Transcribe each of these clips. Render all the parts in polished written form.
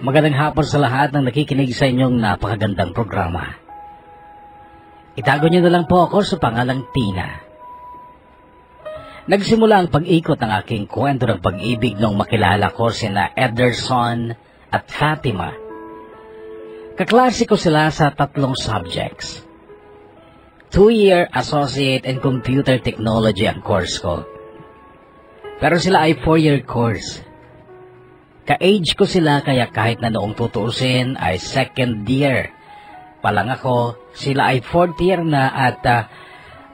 Magandang hapon sa lahat ng nakikinig sa inyong napakagandang programa. Itago niyo na lang po ako sa pangalang Tina. Nagsimula ang pag-ikot ng aking kwento ng pag-ibig nung makilala ko sina Ederson at Fatima. Kaklase ko sila sa 3 subjects. 2-year Associate in Computer Technology ang course ko. Pero sila ay 4-year course. Ka-age ko sila kaya kahit na noong tutuusin ay 2nd year pa lang ako, sila ay 4th year na at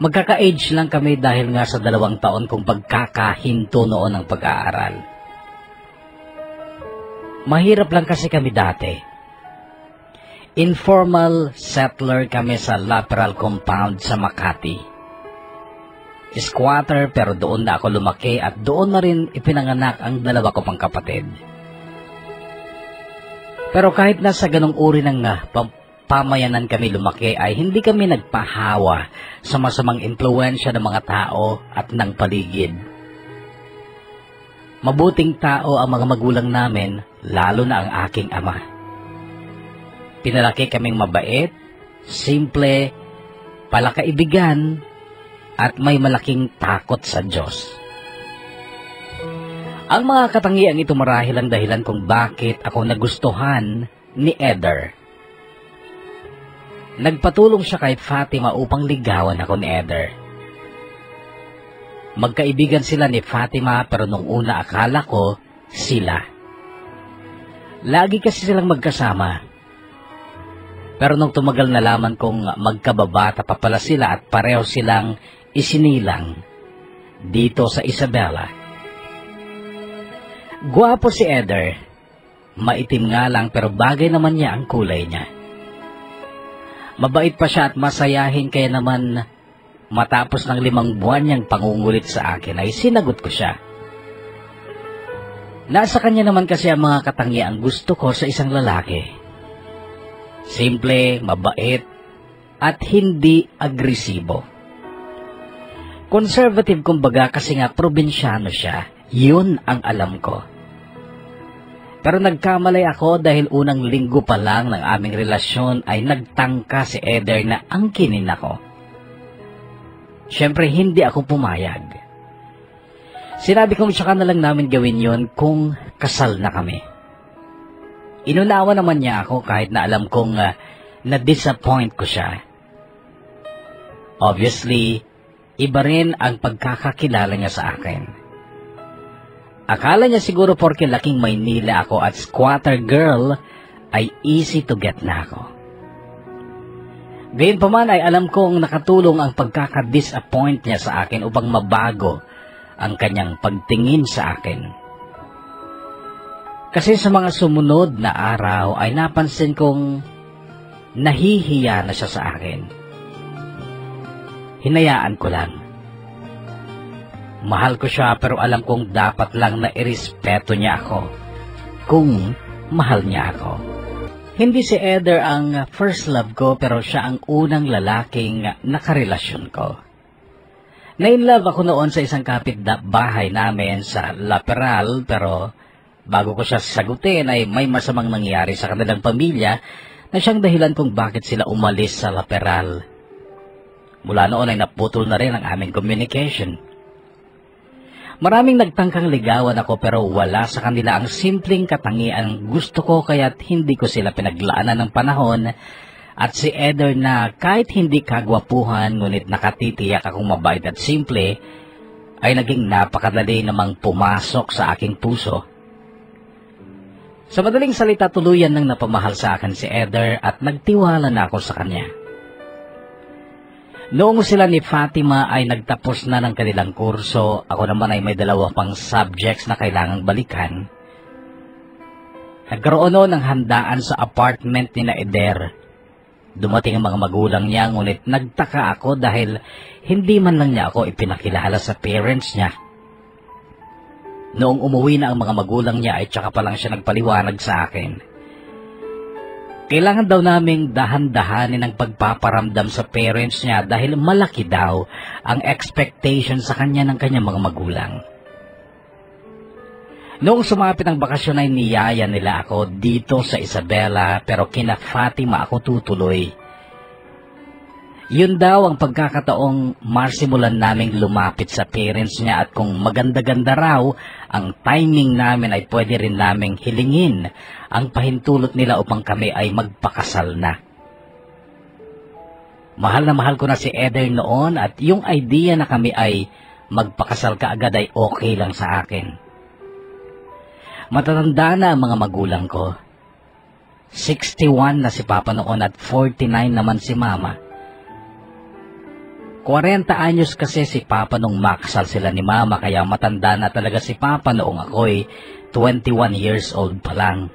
magkaka-age lang kami dahil nga sa 2 taon kong pagkakahinto noon ng pag-aaral. Mahirap lang kasi kami dati. Informal settler kami sa Laperal Compound sa Makati. Squatter pero doon na ako lumaki at doon na rin ipinanganak ang 2 ko pang kapatid. Pero kahit nasa ganong uri ng pamayanan kami lumaki ay hindi kami nagpahawa sa masamang impluwensya ng mga tao at ng paligid. Mabuting tao ang mga magulang namin, lalo na ang aking ama. Pinalaki kaming mabait, simple, palakaibigan, at may malaking takot sa Diyos. Ang mga katangian ito marahil ang dahilan kung bakit ako nagustuhan ni Eder. Nagpatulong siya kay Fatima upang ligawan ako ni Eder. Magkaibigan sila ni Fatima pero nung una akala ko sila. Lagi kasi silang magkasama. Pero nung tumagal na laman kong magkababata pa pala sila at pareho silang isinilang dito sa Isabela. Guwapo si Eder. Maitim nga lang pero bagay naman niya ang kulay niya. Mabait pa siya at masayahin kaya naman matapos ng 5 buwan niyang pangungulit sa akin ay sinagot ko siya. Nasa kanya naman kasi ang mga katangiang gusto ko sa isang lalaki. Simple, mabait, at hindi agresibo. Conservative kumbaga kasi nga probinsyano siya. Yun ang alam ko. Pero nagkamali ako dahil unang linggo pa lang ng aming relasyon ay nagtangka si Eder na angkinin ako. Siyempre hindi ako pumayag. Sinabi kong tsaka na lang namin gawin yon kung kasal na kami. Inunawa naman niya ako kahit na alam kong na-disappoint ko siya. Obviously, iba rin ang pagkakakilala niya sa akin. Akala niya siguro porke laking Maynila ako at squatter girl ay easy to get na ako. Gayunpaman ay alam kong nakatulong ang pagkaka-disappoint niya sa akin upang mabago ang kanyang pagtingin sa akin. Kasi sa mga sumunod na araw ay napansin kong nahihiya na siya sa akin. Hinayaan ko lang. Mahal ko siya pero alam kong dapat lang na irespeto niya ako kung mahal niya ako. Hindi si Eder ang first love ko pero siya ang unang lalaking nakarelasyon ko. Na-in-love ako noon sa isang kapitbahay namin sa Laperal pero bago ko siya sagutin ay may masamang nangyari sa kanilang pamilya na siyang dahilan kung bakit sila umalis sa Laperal. Mula noon ay naputol na rin ang aming communication. Maraming nagtangkang ligawan ako pero wala sa kanila ang simpleng katangian gusto ko kaya't hindi ko sila pinaglaanan ng panahon at si Eder na kahit hindi kagwapuhan ngunit nakatitiyak akong mabait at simple ay naging napakadali namang pumasok sa aking puso. Sa madaling salita tuluyan nang napamahal sa akin si Eder at nagtiwala na ako sa kanya. Noong sila ni Fatima ay nagtapos na ng kanilang kurso, ako naman ay may 2 pang subjects na kailangang balikan. Nagkaroon noon ng handaan sa apartment ni na Eder. Dumating ang mga magulang niya, ngunit nagtaka ako dahil hindi man lang niya ako ipinakilala sa parents niya. Noong umuwi na ang mga magulang niya ay tsaka pa lang siya nagpaliwanag sa akin. Kailangan daw naming dahan-dahanin ang pagpaparamdam sa parents niya dahil malaki daw ang expectation sa kanya ng kanyang mga magulang. Noong sumapit ang bakasyon ay niyaya nila ako dito sa Isabela pero kina Fatima ako tutuloy. Yun daw ang pagkakataong marsimulan naming lumapit sa parents niya at kung maganda-ganda raw ang timing namin ay pwede rin naming hilingin ang pahintulot nila upang kami ay magpakasal na. Mahal na mahal ko na si Eder noon at yung idea na kami ay magpakasal kaagad ay okay lang sa akin. Matatanda na ang mga magulang ko. 61 na si Papa noon at 49 naman si Mama. 40 anyos kasi si Papa nung makasal sila ni Mama kaya matanda na talaga si Papa noong ako'y 21 years old pa lang.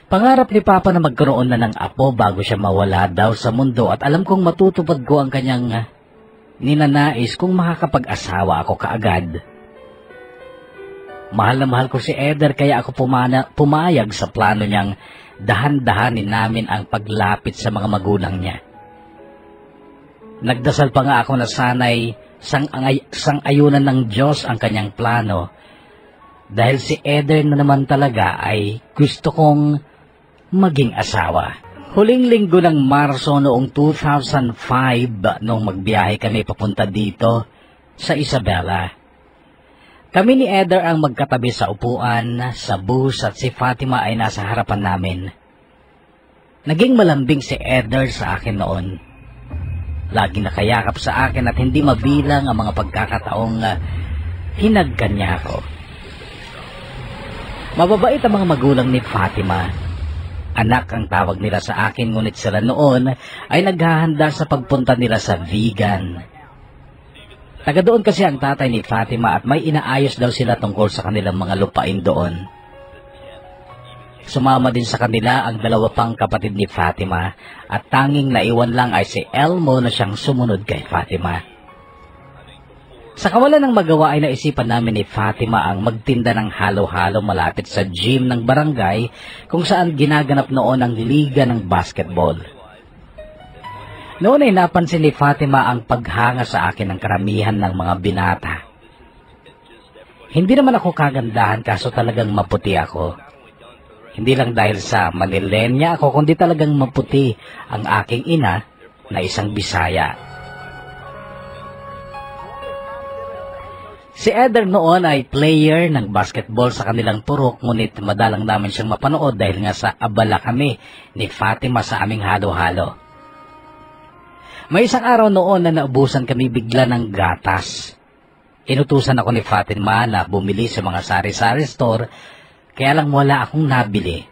Pangarap ni Papa na magkaroon na ng apo bago siya mawala daw sa mundo at alam kong matutupad ko ang kanyang ninanais kung makakapag-asawa ako kaagad. Mahal na mahal ko si Eder kaya ako pumayag sa plano niyang dahan-dahanin namin ang paglapit sa mga magulang niya. Nagdasal pa nga ako na sana'y sang-ayunan ng Diyos ang kanyang plano dahil si Eder na naman talaga ay gusto kong maging asawa. Huling linggo ng Marso noong 2005 nung magbiyahe kami papunta dito sa Isabela. Kami ni Eder ang magkatabi sa upuan, sa bus at si Fatima ay nasa harapan namin. Naging malambing si Eder sa akin noon. Laging nakayakap sa akin at hindi mabilang ang mga pagkakataong hinagkan niya ako. Mababait ang mga magulang ni Fatima. Anak ang tawag nila sa akin ngunit sila noon ay naghahanda sa pagpunta nila sa vegan. Taga doon kasi ang tatay ni Fatima at may inaayos daw sila tungkol sa kanilang mga lupain doon. Sumama din sa kanila ang dalawa pang kapatid ni Fatima at tanging naiwan lang ay si Elmo na siyang sumunod kay Fatima. Sa kawalan ng magawa ay naisipan namin ni Fatima ang magtinda ng halo-halo malapit sa gym ng barangay kung saan ginaganap noon ang liga ng basketball. Noon ay napansin ni Fatima ang paghanga sa akin ng karamihan ng mga binata. Hindi naman ako kagandahan kaso talagang maputi ako. Hindi lang dahil sa manilenya ako kundi talagang maputi ang aking ina na isang Bisaya. Si Eder noon ay player ng basketball sa kanilang purok ngunit madalang namin siyang mapanood dahil nga sa abala kami ni Fatima sa aming halo-halo. May isang araw noon na naubusan kami bigla ng gatas. Inutusan ako ni Fatima na bumili sa mga sari-sari store, kaya lang wala akong nabili.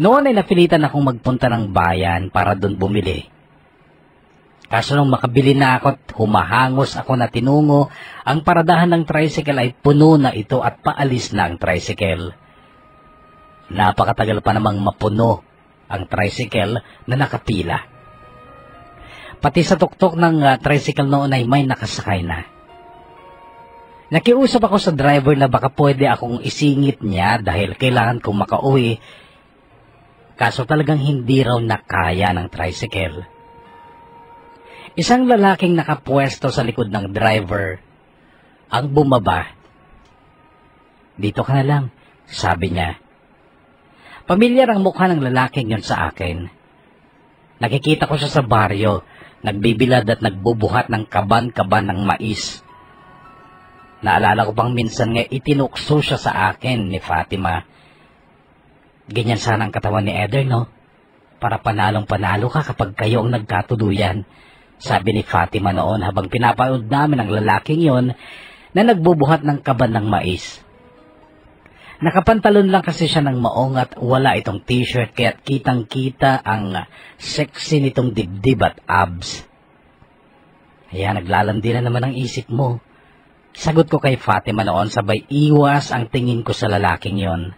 Noon ay napilitan akong magpunta ng bayan para doon bumili. Kaso nung makabili na ako at humahangos ako na tinungo, ang paradahan ng tricycle ay puno na ito at paalis na ang tricycle. Napakatagal pa namang mapuno ang tricycle na nakapila. Pati sa tuktok ng tricycle noon ay may nakasakay na. Nakiusap ako sa driver na baka pwede akong isingit niya dahil kailangan kong makauwi. Kaso talagang hindi raw nakaya ng tricycle. Isang lalaking nakapwesto sa likod ng driver ang bumaba. "Dito ka na lang," sabi niya. Pamilyar ang mukha ng lalaking yon sa akin. Nakikita ko siya sa baryo. Nagbibilad at nagbubuhat ng kaban-kaban ng mais. Naalala ko pang minsan nga itinukso siya sa akin ni Fatima. "Ganyan sana ang katawan ni Eder, no? Para panalong-panalo ka kapag kayo ang nagkatuluyan," sabi ni Fatima noon habang pinapanood namin ang lalaking yon na nagbubuhat ng kaban ng mais. Nakapantalon lang kasi siya ng maong at wala itong t-shirt kaya't kitang-kita ang sexy nitong dibdib at abs. Kaya naglalandi na naman ang isip mo. Sagot ko kay Fatima noon sabay iwas ang tingin ko sa lalaking yon.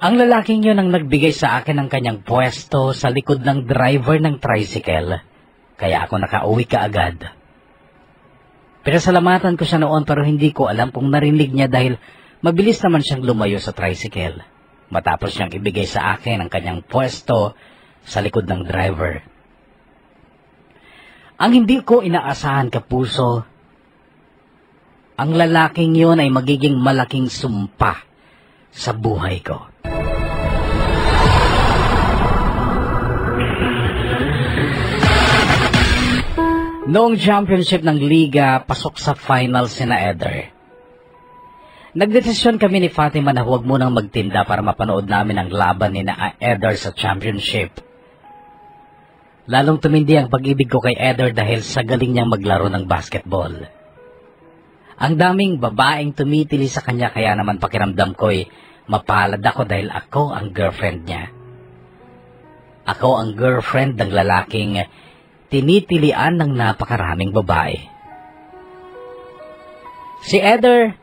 Ang lalaking yon ang nagbigay sa akin ng kanyang pwesto sa likod ng driver ng tricycle. Kaya ako nakauwi kaagad. Pinasalamatan ko siya noon pero hindi ko alam kung narinig niya dahil mabilis naman siyang lumayo sa tricycle matapos niyang ibigay sa akin ang kanyang pwesto sa likod ng driver. Ang hindi ko inaasahan, kapuso, ang lalaking yun ay magiging malaking sumpa sa buhay ko. Noong championship ng liga, pasok sa final sina Eder. Nagdesisyon kami ni Fatima na huwag munang magtinda para mapanood namin ang laban ni na Eder sa championship. Lalong tumindi ang pag-ibig ko kay Eder dahil sa galing niyang maglaro ng basketball. Ang daming babaeng tumitili sa kanya kaya naman pakiramdam ko'y mapalad ako dahil ako ang girlfriend niya. Ako ang girlfriend ng lalaking tinitilian ng napakaraming babae. Sina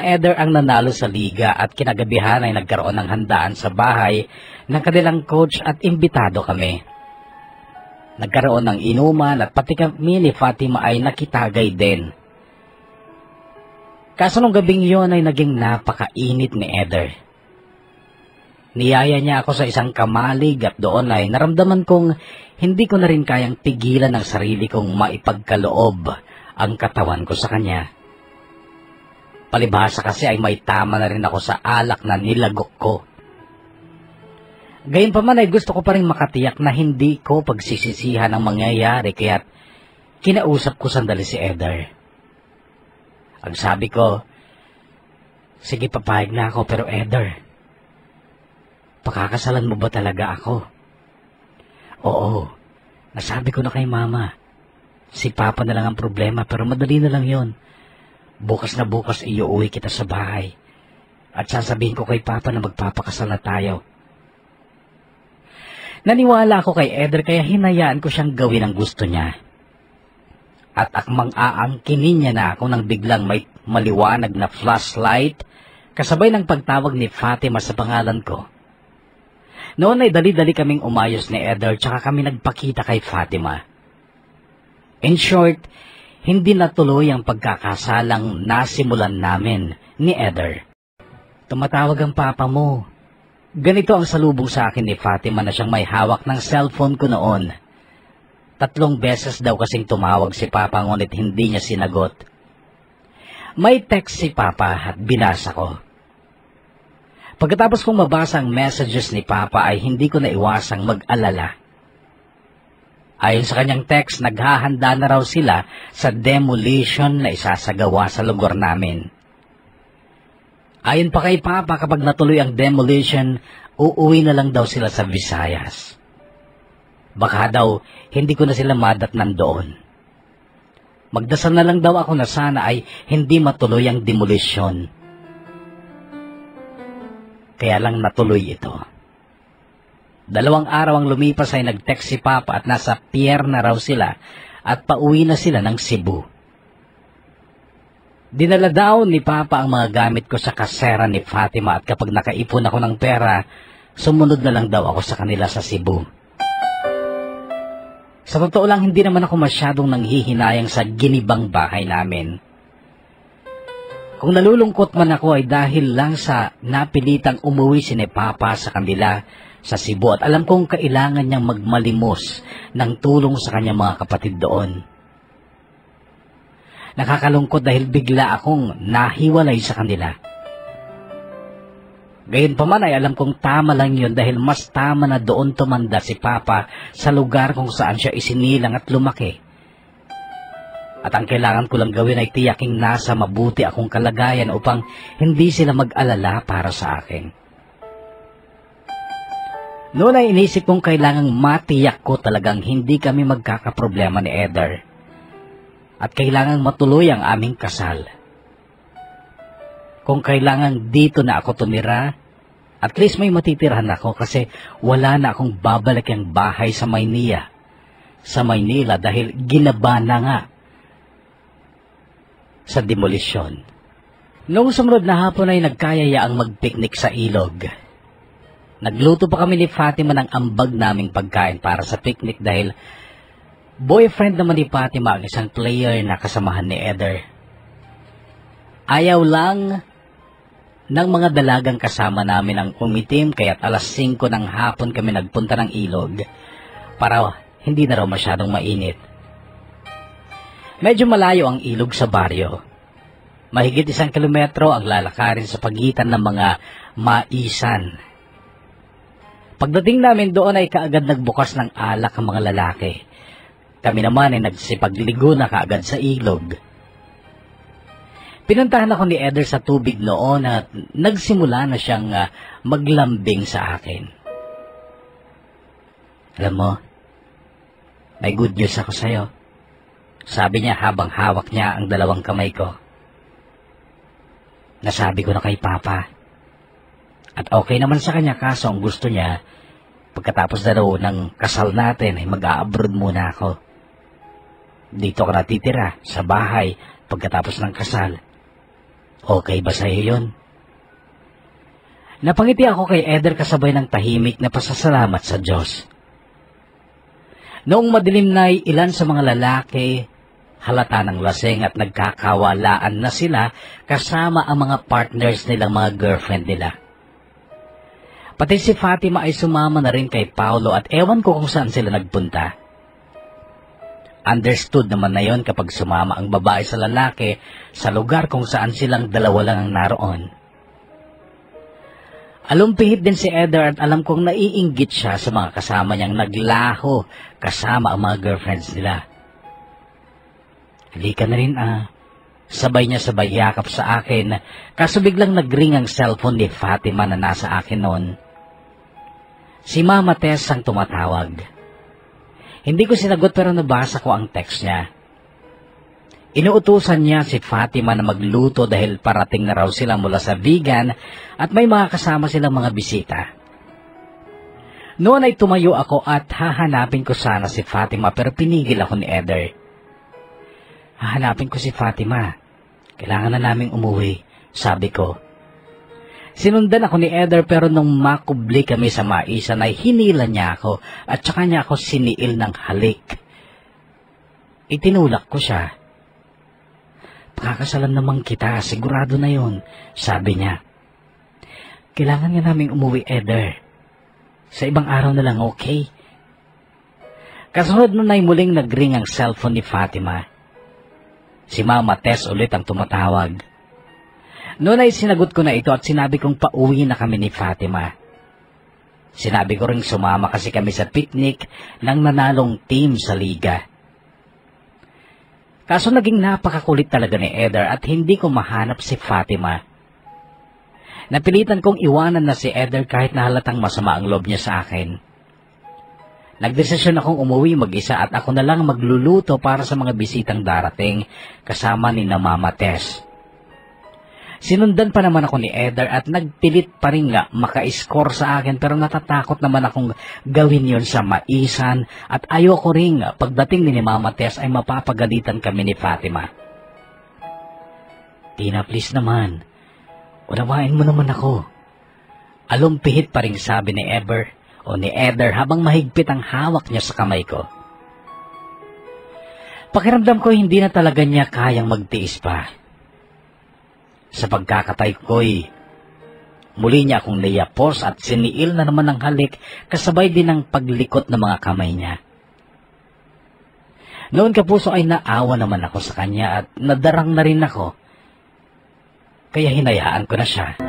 Eder ang nanalo sa liga at kinagabihan ay nagkaroon ng handaan sa bahay ng kanilang coach at imbitado kami. Nagkaroon ng inuman at pati kami ni Fatima ay nakitagay din. Kaso nung gabing yon ay naging napakainit ni Eder. Niyaya niya ako sa isang kamalig at doon ay naramdaman kong hindi ko na rin kayang pigilan ang sarili kong maipagkaloob ang katawan ko sa kanya. Palibhasa kasi ay may tama na rin ako sa alak na nilagok ko. Gayunpaman ay gusto ko pa rin makatiyak na hindi ko pagsisisihan ang mangyayari kaya't kinausap ko sandali si Eder. Ang sabi ko, sige papayag na ako pero Eder, pakakasalan mo ba talaga ako? Oo, nasabi ko na kay mama. Si Papa na lang ang problema pero madali na lang yon. Bukas na bukas iuwi kita sa bahay. At sasabihin ko kay Papa na magpapakasal na tayo. Naniwala ako kay Eder kaya hinayaan ko siyang gawin ang gusto niya. At akmang aangkinin niya na ako nang biglang may maliwanag na flashlight kasabay ng pagtawag ni Fatima sa pangalan ko. Noon ay dali-dali kaming umayos ni Eder tsaka kami nagpakita kay Fatima. In short, hindi natuloy ang pagkakasalang nasimulan namin ni Eder. Tumatawag ang papa mo. Ganito ang salubong sa akin ni Fatima na siyang may hawak ng cellphone ko noon. 3 beses daw kasing tumawag si Papa ngunit hindi niya sinagot. May text si Papa at binasa ko. Pagkatapos kong mabasa ang messages ni Papa ay hindi ko naiwasang mag-alala. Ayon sa kanyang text, naghahanda na raw sila sa demolition na isasagawa sa lugar namin. Ayon pa kay Papa, kapag natuloy ang demolition, uuwi na lang daw sila sa Visayas. Baka daw, hindi ko na sila madatnan doon. Magdasal na lang daw ako na sana ay hindi matuloy ang demolition. Kaya lang natuloy ito. 2 araw ang lumipas ay nag-text si Papa at nasa pier na raw sila at pauwi na sila ng Cebu. Dinala daw ni Papa ang mga gamit ko sa kasera ni Fatima at kapag nakaipon ako ng pera, sumunod na lang daw ako sa kanila sa Cebu. Sa totoo lang, hindi naman ako masyadong nanghihinayang sa ginibang bahay namin. Kung nalulungkot man ako ay dahil lang sa napilitang umuwi si ni Papa sa kanila sa Cebu at alam kong kailangan niyang magmalimos ng tulong sa kanyang mga kapatid doon. Nakakalungkot dahil bigla akong nahiwalay sa kanila. Gayunpaman ay alam kong tama lang yun dahil mas tama na doon tumanda si Papa sa lugar kung saan siya isinilang at lumaki. At ang kailangan ko lang gawin ay tiyaking nasa mabuti akong kalagayan upang hindi sila mag-alala para sa akin. Noon ay inisip kong kailangang matiyak ko talagang hindi kami magkakaproblema ni Eder. At kailangang matuloy ang aming kasal. Kung kailangan dito na ako tumira, at least may matitirahan ako kasi wala na akong babalik ang bahay sa Maynila. Sa Maynila dahil ginaba na nga sa demolisyon. Noong sumunod na hapon ay nagkayaya ang magpiknik sa ilog. Nagluto pa kami ni Fatima ng ambag naming pagkain para sa picnic dahil boyfriend naman ni Fatima ang isang player na kasamahan ni Eder. Ayaw lang ng mga dalagang kasama namin ang umitim kaya't 5:00 ng hapon kami nagpunta ng ilog para hindi na raw masyadong mainit. Medyo malayo ang ilog sa baryo. Mahigit 1 kilometro ang lalakarin sa pagitan ng mga maisan. Pagdating namin doon ay kaagad nagbukas ng alak ang mga lalaki. Kami naman ay nagsipagligo na kaagad sa ilog. Pinuntahan ako ni Eder sa tubig noon at nagsimula na siyang maglambing sa akin. Alam mo, may good news ako sa'yo. Sabi niya habang hawak niya ang 2 kamay ko. Nasabi ko na kay Papa. At okay naman sa kanya, kaso ang gusto niya, pagkatapos na daw ng kasal natin ay mag-a-abroad muna ako. Dito ka natitira, sa bahay, pagkatapos ng kasal. Okay ba sa'yo yun? Napangiti ako kay Eder kasabay ng tahimik na pasasalamat sa Diyos. Noong madilim na ilan sa mga lalaki, halata ng lasing at nagkakawalaan na sila kasama ang mga partners nilang mga girlfriend nila. Pati si Fatima ay sumama na rin kay Paulo at ewan ko kung saan sila nagpunta. Understood naman na yon kapag sumama ang babae sa lalaki sa lugar kung saan silang 2 lang ang naroon. Alumpihit din si Eder at alam kong naiinggit siya sa mga kasama niyang naglaho kasama ang mga girlfriends nila. Halika na rin Sabay niya sabay yakap sa akin, kaso biglang nagring ang cellphone ni Fatima na nasa akin noon. Si Mama Tess ang tumatawag. Hindi ko sinagot pero nabasa ko ang text niya. Inuutusan niya si Fatima na magluto dahil parating na raw sila mula sa vegan at may mga kasama silang mga bisita. Noon ay tumayo ako at hahanapin ko sana si Fatima pero pinigil ako ni Eder. Hahanapin ko si Fatima. Kailangan na naming umuwi, sabi ko. Sinundan ako ni Eder pero nung makubli kami sa maisan ay hinila niya ako at saka niya ako siniil ng halik. Itinulak ko siya. Pakakasalan naman kita, sigurado na yon, sabi niya. Kailangan nga naming umuwi, Eder. Sa ibang araw na lang, okay? Kasunod nun ay muling nagring ang cellphone ni Fatima. Si Mama Tess ulit ang tumatawag. Noon ay sinagot ko na ito at sinabi kong pauwi na kami ni Fatima. Sinabi ko ring sumama kasi kami sa picnic ng nanalong team sa liga. Kaso naging napakakulit talaga ni Eder at hindi ko mahanap si Fatima. Napilitan kong iwanan na si Eder kahit na halatang masama ang loob niya sa akin. Nagdesisyon akong umuwi mag-isa at ako na lang magluluto para sa mga bisitang darating kasama ni na Mama Tess. Sinundan pa naman ako ni Eder at nagpilit pa rin nga maka-score sa akin pero natatakot naman akong gawin yon sa maisan at ayoko rin pagdating ni Mama Tess ay mapapagalitan kami ni Fatima. Tina, please naman. Unawain mo naman ako. Alumpihit pa rin sabi ni Eder habang mahigpit ang hawak niya sa kamay ko. Pakiramdam ko hindi na talaga niya kayang magtiis pa. Sa pagkakatay ko'y muli niya akong niyapos at siniil na naman ng halik kasabay din ng paglikot ng mga kamay niya. Noon kapuso ay naawa naman ako sa kanya at nadarang na rin ako. Kaya hinayaan ko na siya.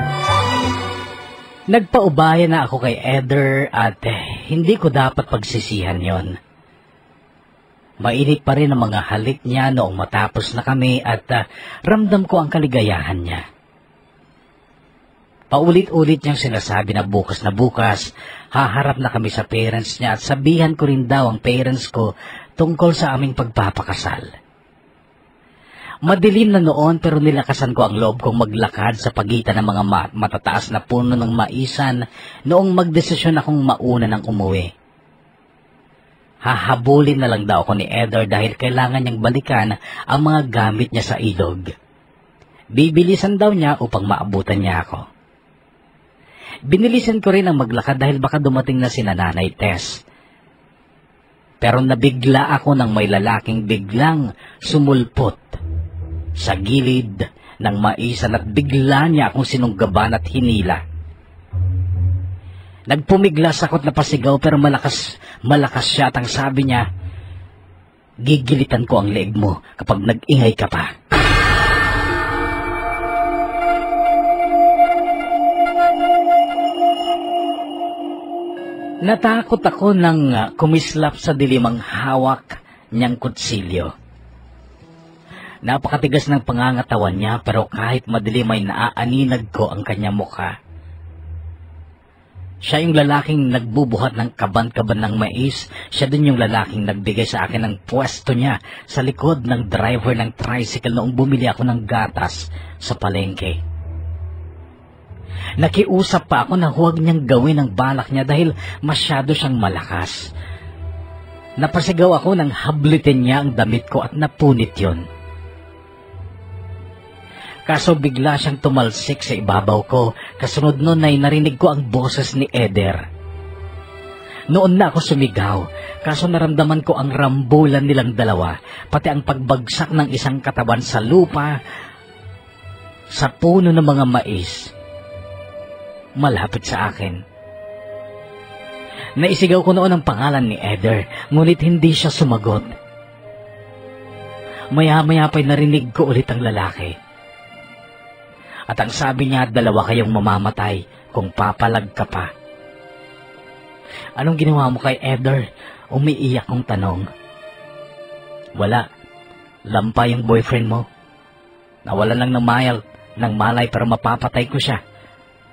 Nagpaubaya na ako kay Eder at hindi ko dapat pagsisihan yon. Mainit pa rin ang mga halik niya noong matapos na kami at ramdam ko ang kaligayahan niya. Paulit-ulit niyang sinasabi na bukas haharap na kami sa parents niya at sabihan ko rin daw ang parents ko tungkol sa aming pagpapakasal. Madilim na noon pero nilakasan ko ang loob kong maglakad sa pagitan ng mga matataas na puno ng maisan noong magdesisyon akong mauna ng umuwi. Hahabulin na lang daw ako ni Eder dahil kailangan niyang balikan ang mga gamit niya sa ilog. Bibilisan daw niya upang maabutan niya ako. Binilisan ko rin ang maglakad dahil baka dumating na si Nanay Tess. Pero nabigla ako nang may lalaking biglang sumulpot sa gilid ng maisan at bigla niya akong sinunggaban at hinila. Nagpumiglas ako't napasigaw pero malakas siya at ang sabi niya, Gigilitan ko ang leeg mo kapag nag-ingay ka pa. Natakot ako nang kumislap sa dilimang hawak niyang kutsilyo. Napakatigas ng pangangatawan niya pero kahit madilim ay naaaninag ko ang kanyang mukha. Siya yung lalaking nagbubuhat ng kaban-kaban ng mais. Siya din yung lalaking nagbigay sa akin ng pwesto niya sa likod ng driver ng tricycle noong bumili ako ng gatas sa palengke. Nakiusap pa ako na huwag niyang gawin ang balak niya dahil masyado siyang malakas. Napasigaw ako nang hablitin niya ang damit ko at napunit yon. Kaso bigla siyang tumalsik sa ibabaw ko. Kasunod nun ay narinig ko ang boses ni Eder. Noon na ako sumigaw, kaso naramdaman ko ang rambulan nilang dalawa, pati ang pagbagsak ng isang katawan sa lupa, sa puno ng mga mais, malapit sa akin. Naisigaw ko noon ang pangalan ni Eder, ngunit hindi siya sumagot. Maya-maya pa'y narinig ko ulit ang lalaki. At ang sabi niya, 2 kayong mamamatay kung papalag ka pa. Anong ginawa mo kay Eder? Umiiyak kong tanong. Wala. Lampa yung boyfriend mo. Nawalan lang ng malay pero mapapatay ko siya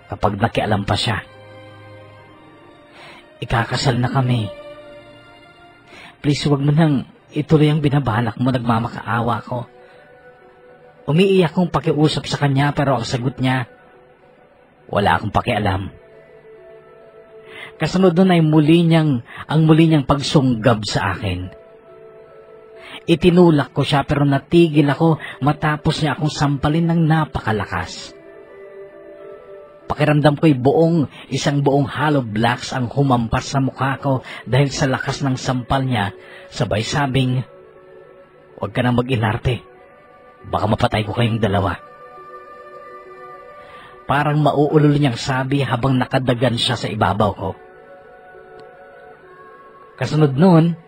kapag nakialam pa siya. Ikakasal na kami. Please, huwag mo nang ituloy ang binabalak mo, nagmamakaawa ko. Umiiyak kong pakiusap sa kanya pero ang sagot niya, wala akong pakialam. Kasunod nun ay muli niyang pagsunggab sa akin. Itinulak ko siya pero natigil ako matapos niya akong sampalin ng napakalakas. Pakiramdam ko'y isang buong hollow blocks ang humampas sa mukha ko dahil sa lakas ng sampal niya, sabay sabing, huwag ka nang mag-inarte. Baka mapatay ko kayong dalawa. Parang mauulol niyang sabi habang nakadagan siya sa ibabaw ko. Kasunod noon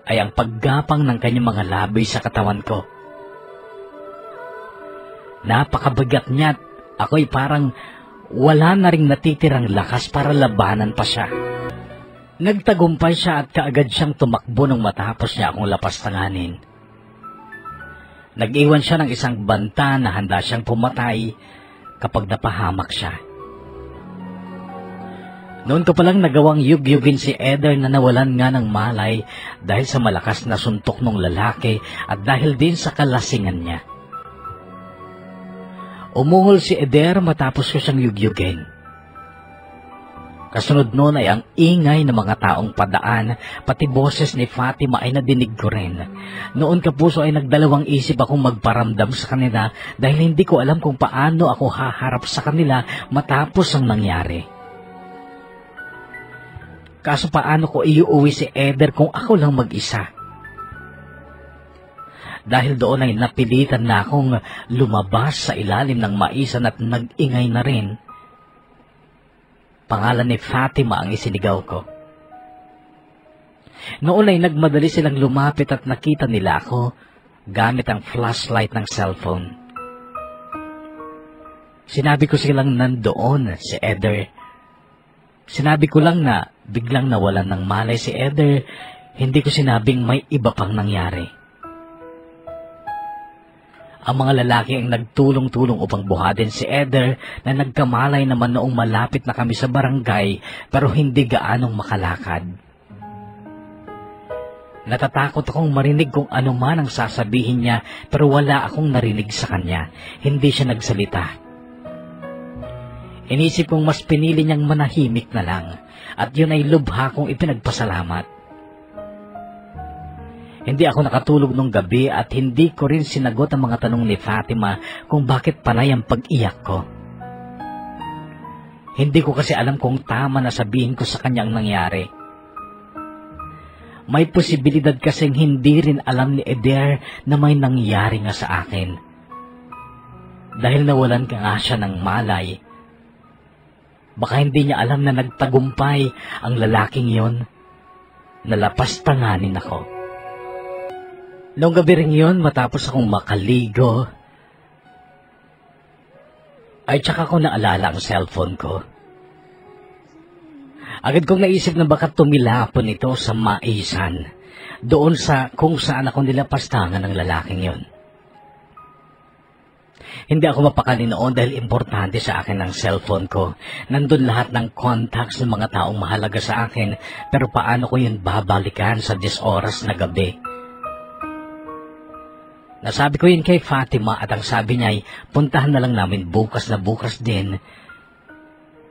ay ang paggapang ng kanyang mga labi sa katawan ko. Napakabigat niya at ako'y parang wala na ring natitirang lakas para labanan pa siya. Nagtagumpay siya at kaagad siyang tumakbo nung matapos niya akong lapastanganin. Nag-iwan siya ng isang banta na handa siyang pumatay kapag napahamak siya. Noon ko palang nagawang yugyugin si Eder na nawalan nga ng malay dahil sa malakas na suntok ng lalaki at dahil din sa kalasingan niya. Umuhol si Eder matapos ko siyang yugyugin. Kasunod noon ay ang ingay ng mga taong padaan, pati boses ni Fatima ay nadinig ko rin. Noon kapuso ay nagdalawang isip akong magparamdam sa kanila dahil hindi ko alam kung paano ako haharap sa kanila matapos ang nangyari. Kaso paano ko iuwi si Eder kung ako lang mag-isa? Dahil doon ay napilitan na akong lumabas sa ilalim ng maisan at nag-ingay na rin. Pangalan ni Fatima ang isinigaw ko. Noon ay nagmadali silang lumapit at nakita nila ako gamit ang flashlight ng cellphone. Sinabi ko silang nandoon si Eder. Sinabi ko lang na biglang nawalan ng malay si Eder. Hindi ko sinabing may iba pang nangyari. Ang mga lalaki ang nagtulong-tulong upang buhatin si Eder na nagkamalay naman noong malapit na kami sa barangay pero hindi gaanong makalakad. Natatakot akong marinig kung ano man ang sasabihin niya pero wala akong narinig sa kanya. Hindi siya nagsalita. Inisip kong mas pinili niyang manahimik na lang at yun ay lubha kong ipinagpasalamat. Hindi ako nakatulog nung gabi at hindi ko rin sinagot ang mga tanong ni Fatima kung bakit panay ang pag-iyak ko. Hindi ko kasi alam kung tama na sabihin ko sa kanya ang nangyari. May posibilidad kasing hindi rin alam ni Eder na may nangyari nga sa akin. Dahil nawalan ka nga siya ng malay. Baka hindi niya alam na nagtagumpay ang lalaking yon. Nalapastanganin ako. Noong gabi rin yun, matapos akong makaligo, ay tsaka ko naalala ang cellphone ko. Agad kong naisip na baka tumilapon ito sa maisan, doon sa kung saan ako nilapastangan ng lalaking yon. Hindi ako mapakali noon dahil importante sa akin ang cellphone ko. Nandun lahat ng contacts ng mga taong mahalaga sa akin, pero paano ko yun babalikan sa 10 oras na gabi? Nasabi ko yun kay Fatima at ang sabi niya ay puntahan na lang namin bukas na bukas din.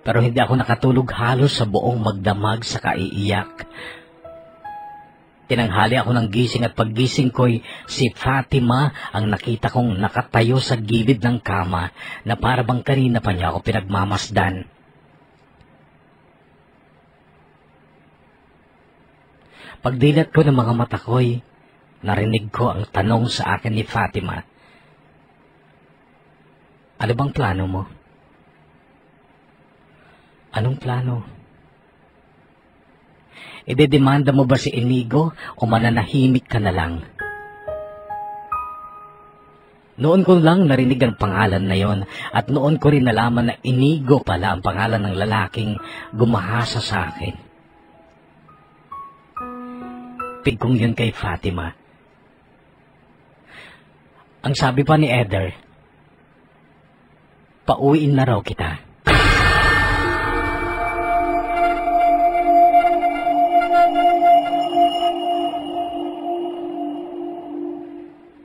Pero hindi ako nakatulog halos sa buong magdamag sa kaiiyak. Tinanghali ako ng gising at paggising ko'y si Fatima ang nakita kong nakatayo sa gilid ng kama na para bang kanina pa niya ako pinagmamasdan. Pagdilat ko ng mga mata ko'y narinig ko ang tanong sa akin ni Fatima. Ano bang plano mo? Anong plano? Idedemanda mo ba si Inigo o mananahimik ka na lang? Noon ko lang narinig ang pangalan na yon at noon ko rin nalaman na Inigo pala ang pangalan ng lalaking gumahasa sa akin. Pigkong yun kay Fatima. Ang sabi pa ni Eder, pauwiin na raw kita.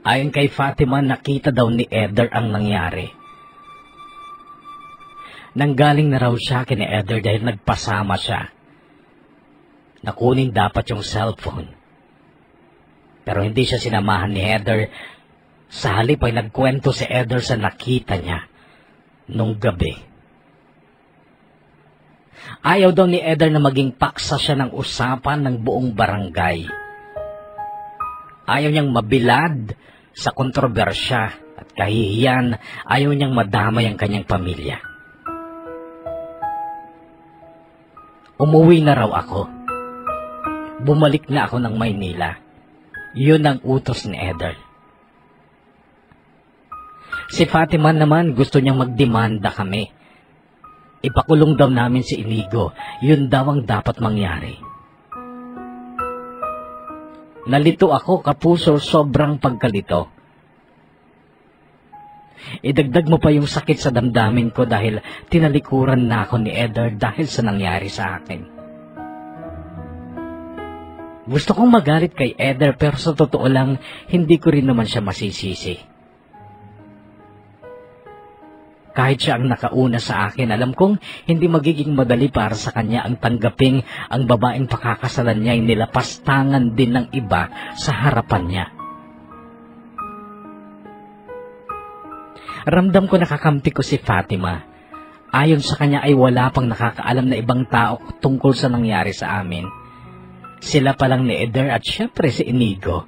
Ayon kay Fatima, nakita daw ni Eder ang nangyari. Nanggaling na raw siya kay Eder dahil nagpasama siya. Nakunin dapat yung cellphone. Pero hindi siya sinamahan ni Eder. Sa halip ay nagkwento si Eder sa nakita niya nung gabi. Ayaw daw ni Eder na maging paksa siya ng usapan ng buong barangay. Ayaw niyang mabilad sa kontrobersya at kahihiyan, ayaw niyang madamay ang kanyang pamilya. Umuwi na raw ako. Bumalik na ako ng Maynila. Yun ang utos ni Eder. Si Fatima naman gusto niyang magdemanda kami. Ipakulong daw namin si Inigo. Yun daw ang dapat mangyari. Nalito ako, kapuso, sobrang pagkalito. Idagdag mo pa yung sakit sa damdamin ko dahil tinalikuran na ako ni Eder dahil sa nangyari sa akin. Gusto kong magalit kay Eder pero sa totoo lang, hindi ko rin naman siya masisisi. Kahit siya ang nakauna sa akin, alam kong hindi magiging madali para sa kanya ang tanggaping ang babaeng pakakasalan niya ay nilapastangan din ng iba sa harapan niya. Ramdam ko nakakampi ko si Fatima. Ayon sa kanya ay wala pang nakakaalam na ibang tao tungkol sa nangyari sa amin. Sila pa lang ni Eder at syempre si Inigo.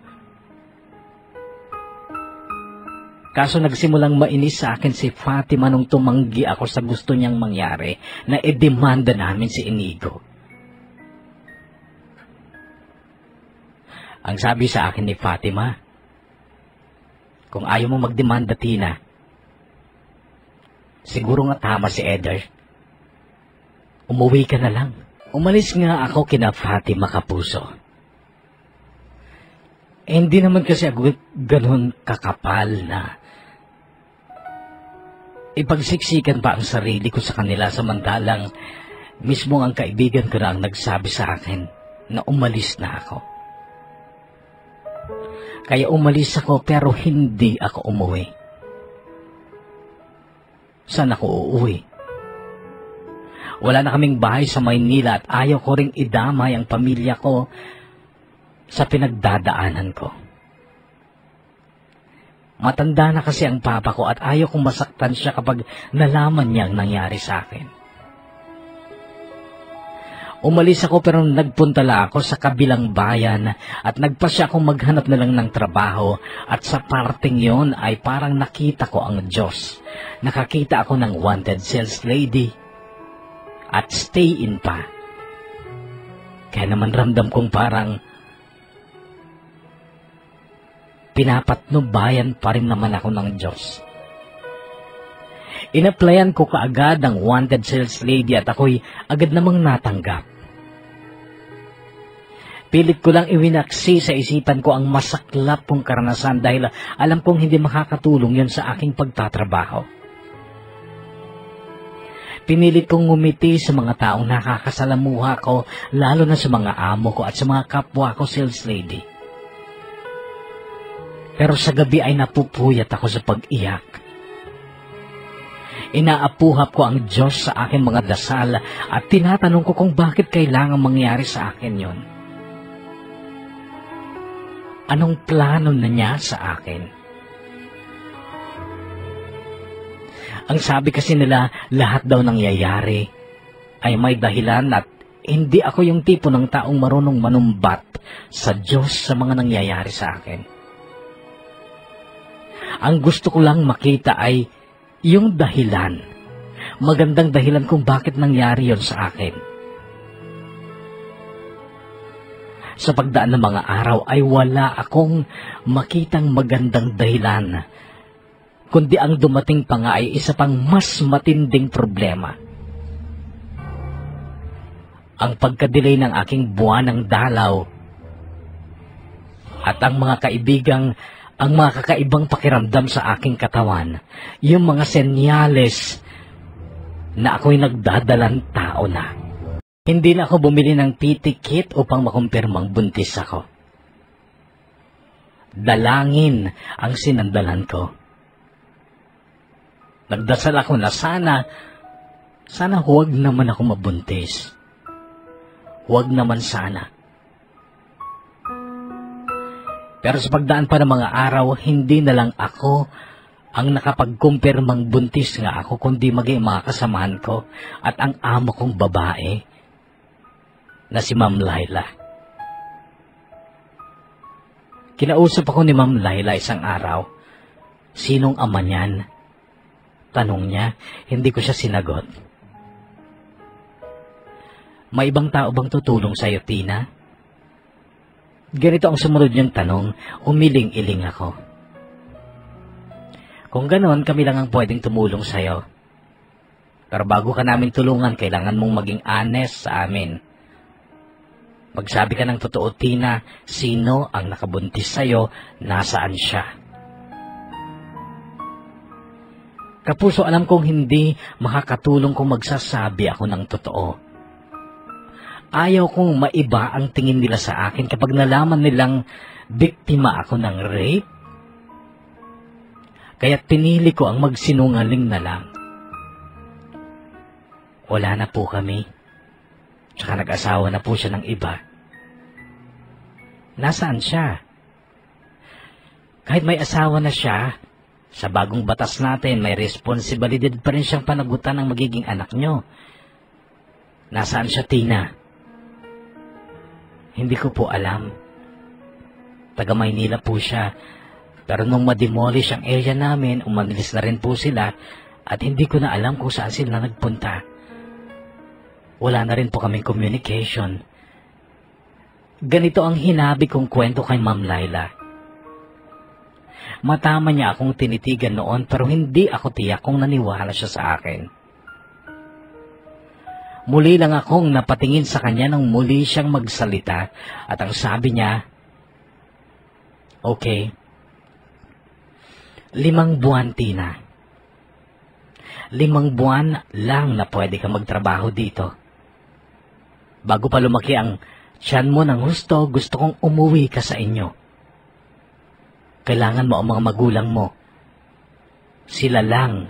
Kaso nagsimulang mainis sa akin si Fatima nung tumanggi ako sa gusto niyang mangyari na idemanda namin si Inigo. Ang sabi sa akin ni Fatima, kung ayaw mo magdemanda, Tina, siguro nga tama si Eder. Umuwi ka na lang. Umalis nga ako kina Fatima, kapuso. Hindi naman kasi ako ganun kakapal na ipagsiksikan pa ang sarili ko sa kanila samantalang mismo ang kaibigan ko na ang nagsabi sa akin na umalis na ako. Kaya umalis ako pero hindi ako umuwi. Saan ako uuwi? Wala na kaming bahay sa Maynila at ayaw ko ring idamay ang pamilya ko sa pinagdadaanan ko. Matanda na kasi ang papa ko at ayaw kong masaktan siya kapag nalaman niya ang nangyari sa akin. Umalis ako pero nagpuntala ako sa kabilang bayan at nagpasya akong maghanap na lang ng trabaho at sa parting yon ay parang nakita ko ang Diyos. Nakakita ako ng wanted sales lady at stay in pa. Kaya naman ramdam kong parang pinapatnubayan pa rin naman ako ng Diyos. Inaplayan ko kaagad ang wanted sales lady at ako'y agad namang natanggap. Pilit ko lang iwinaksi sa isipan ko ang masaklap kong karanasan dahil alam kong hindi makakatulong yon sa aking pagtatrabaho. Pinilit kong ngumiti sa mga taong nakakasalamuha ko, lalo na sa mga amo ko at sa mga kapwa ko sales lady. Pero sa gabi ay napupuyat ako sa pag-iyak. Inaapuhap ko ang Diyos sa aking mga dasal at tinatanong ko kung bakit kailangan mangyari sa akin yon. Anong plano na niya sa akin? Ang sabi kasi nila, lahat daw nangyayari ay may dahilan at hindi ako yung tipo ng taong marunong manumbat sa Diyos sa mga nangyayari sa akin. Ang gusto ko lang makita ay yung dahilan. Magandang dahilan kung bakit nangyari yon sa akin. Sa pagdaan ng mga araw ay wala akong makitang magandang dahilan, kundi ang dumating pa nga ay isa pang mas matinding problema. Ang pagkadelay ng aking buwan ng dalaw at ang mga kakaibang pakiramdam sa aking katawan, yung mga senyales na ako'y nagdadalang tao na. Hindi na ako bumili ng pitikit upang makumpirmang buntis ako. Dalangin ang sinandalan ko. Nagdasal ako na sana huwag naman ako mabuntis. Huwag naman sana. Pero sa pagdaan pa ng mga araw, hindi na lang ako ang nakapagkumpirmang buntis nga ako, kundi maging mga kasamahan ko at ang amo kong babae na si Ma'am Laila. Kinausap ako ni Ma'am Laila isang araw. Sinong ama niyan? Tanong niya, hindi ko siya sinagot. May ibang tao bang tutulong sa'yo, Tina? Ganito ang sumunod niyang tanong, umiling-iling ako. Kung ganon, kami lang ang pwedeng tumulong sa'yo. Pero bago ka namin tulungan, kailangan mong maging honest sa amin. Magsabi ka ng totoo, Tina, sino ang nakabuntis sa'yo, nasaan siya? Kapuso, alam kong hindi makakatulong kung magsasabi ako ng totoo. Ayaw kong maiba ang tingin nila sa akin kapag nalaman nilang biktima ako ng rape. Kaya't pinili ko ang magsinungaling na lang. Wala na po kami. Tsaka nag-asawa na po siya ng iba. Nasaan siya? Kahit may asawa na siya, sa bagong batas natin, may responsibilidad pa rin siyang panagutan ng magiging anak nyo. Nasaan siya, Tina? Hindi ko po alam. Taga Maynila po siya. Pero nung ma-demolish ang area namin, umalis na rin po sila at hindi ko na alam kung saan sila nagpunta. Wala na rin po kaming communication. Ganito ang hinabi kong kwento kay Ma'am Laila. Matama niya akong tinitigan noon pero hindi ako tiyak kung naniwala siya sa akin. Muli lang akong napatingin sa kanya nang muli siyang magsalita at ang sabi niya, okay, 5 buwan, Tina. 5 buwan lang na pwede ka magtrabaho dito. Bago pa lumaki ang tiyan mo ng gusto kong umuwi ka sa inyo. Kailangan mo ang mga magulang mo. Sila lang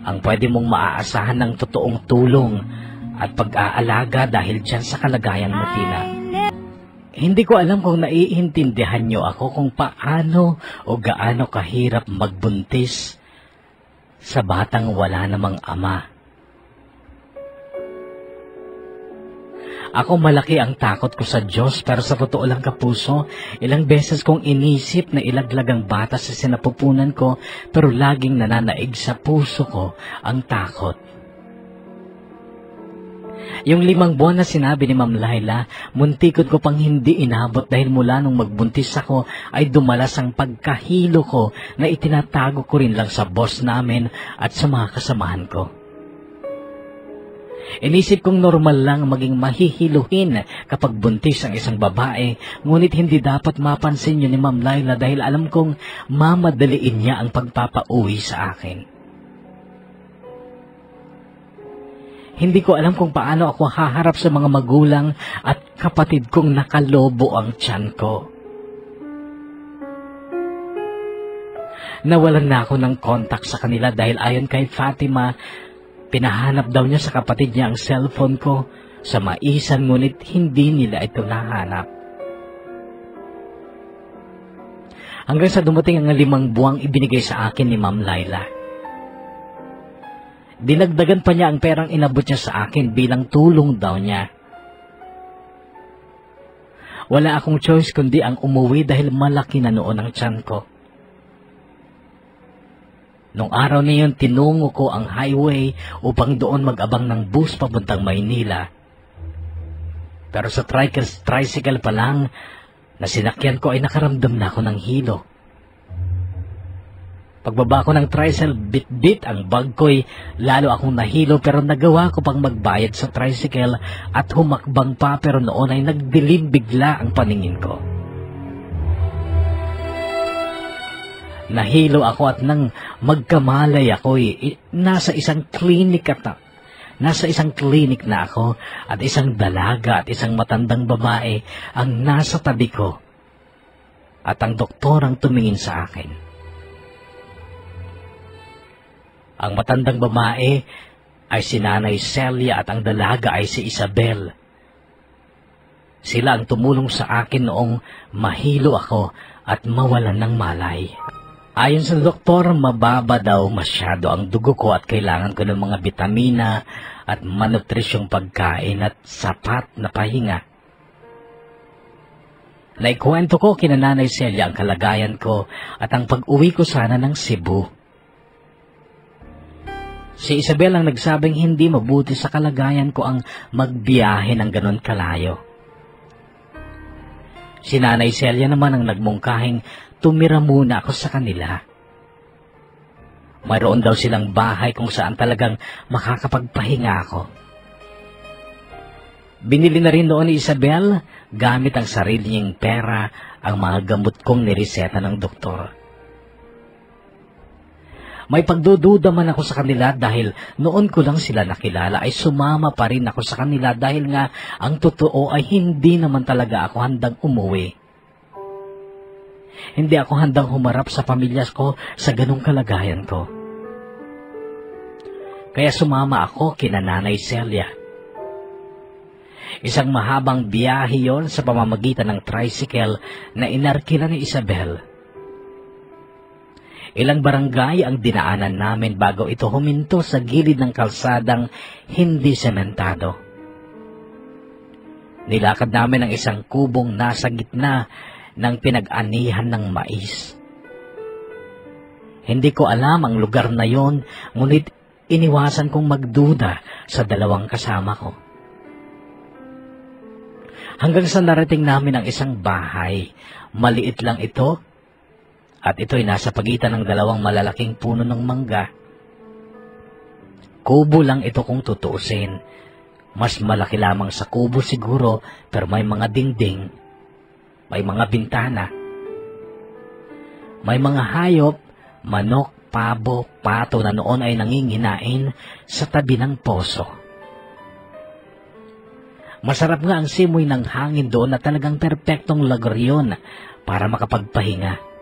ang pwede mong maaasahan ng totoong tulong at pag-aalaga dahil dyan sa kalagayan mo, Tina. Hindi ko alam kung naiintindihan niyo ako kung paano o gaano kahirap magbuntis sa batang wala namang ama. Ako malaki ang takot ko sa Diyos pero sa totoo lang kapuso, ilang beses kong inisip na ilaglag ang bata sa sinapupunan ko pero laging nananaig sa puso ko ang takot. Yung 5 buwan na sinabi ni Ma'am Laila, muntikot ko pang hindi inabot dahil mula nung magbuntis ako ay dumalas ang pagkahilo ko na itinatago ko rin lang sa boss namin at sa mga kasamahan ko. Inisip kong normal lang maging mahihiluhin kapag buntis ang isang babae, ngunit hindi dapat mapansin yun ni Ma'am Laila dahil alam kong mamadaliin niya ang pagpapauwi sa akin. Hindi ko alam kung paano ako haharap sa mga magulang at kapatid kong nakalobo ang tiyan ko. Nawalan na ako ng kontak sa kanila dahil ayon kay Fatima, pinahanap daw niya sa kapatid niya ang cellphone ko sa maisan ngunit hindi nila ito nahanap. Hanggang sa dumating ang 5 buwang ibinigay sa akin ni Ma'am Laila. Dinagdagan pa niya ang perang inabot niya sa akin bilang tulong daw niya. Wala akong choice kundi ang umuwi dahil malaki na noon ang tiyan ko. Nung araw na yun, tinungo ko ang highway upang doon mag-abang ng bus papuntang Maynila. Pero sa tricycle pa lang na sinakyan ko ay nakaramdam na ako ng hilo. Pagbaba ko ng tricycle, bit-bit ang bag ko'y lalo akong nahilo pero nagawa ko pang magbayad sa tricycle at humakbang pa pero noon ay nagdilim bigla ang paningin ko. Nahilo ako at nang magkamalay ako'y nasa isang klinik na ako at isang dalaga at isang matandang babae ang nasa tabi ko at ang doktor ang tumingin sa akin. Ang matandang babae ay si Nanay Celia at ang dalaga ay si Isabel. Sila ang tumulong sa akin noong mahilo ako at mawalan ng malay. Ayon sa doktor, mababa daw masyado ang dugo ko at kailangan ko ng mga bitamina at manutrisyong pagkain at sapat na pahinga. Naikwento ko kina Nanay Celia ang kalagayan ko at ang pag-uwi ko sana ng Cebu. Si Isabel ang nagsabing hindi mabuti sa kalagayan ko ang magbiyahe ng ganon kalayo. Si Nanay Celia naman ang nagmungkahing tumira muna ako sa kanila. Mayroon daw silang bahay kung saan talagang makakapagpahinga ako. Binili na rin noon ni Isabel gamit ang sarili niyang pera ang mga gamot kong nireseta ng doktor. May pagdududa man ako sa kanila dahil noon ko lang sila nakilala ay sumama pa rin ako sa kanila dahil nga ang totoo ay hindi naman talaga ako handang umuwi. Hindi ako handang humarap sa pamilya ko sa ganong kalagayan ko. Kaya sumama ako kina Nanay Celia. Isang mahabang biyahe yon sa pamamagitan ng tricycle na inarkila ni Isabel. Ilang barangay ang dinaanan namin bago ito huminto sa gilid ng kalsadang hindi sementado. Nilakad namin ang isang kubong nasa gitna ng pinag-anihan ng mais. Hindi ko alam ang lugar na yon, ngunit iniwasan kong magduda sa 2 kasama ko. Hanggang sa narating namin ang isang bahay, maliit lang ito, at ito'y nasa pagitan ng 2 malalaking puno ng mangga. Kubo lang ito kung tutuusin. Mas malaki lamang sa kubo siguro, pero may mga dingding, may mga bintana. May mga hayop, manok, pabo, pato na noon ay nanginginain sa tabi ng poso. Masarap nga ang simoy ng hangin doon na talagang perpektong lugar yun para makapagpahinga.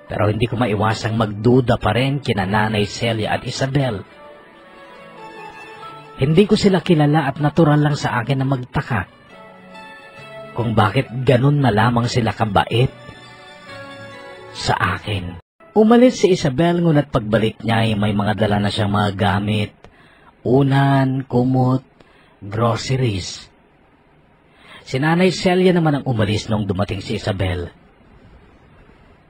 Pero hindi ko maiwasang magduda pa rin kina Nanay Celia at Isabel. Hindi ko sila kilala at natural lang sa akin na magtaka kung bakit ganun na lamang sila kabait sa akin. Umalis si Isabel ngunit pagbalik niya ay may mga dala na siyang mga gamit, unan, kumot, groceries. Si Nanay Celia naman ang umalis nung dumating si Isabel.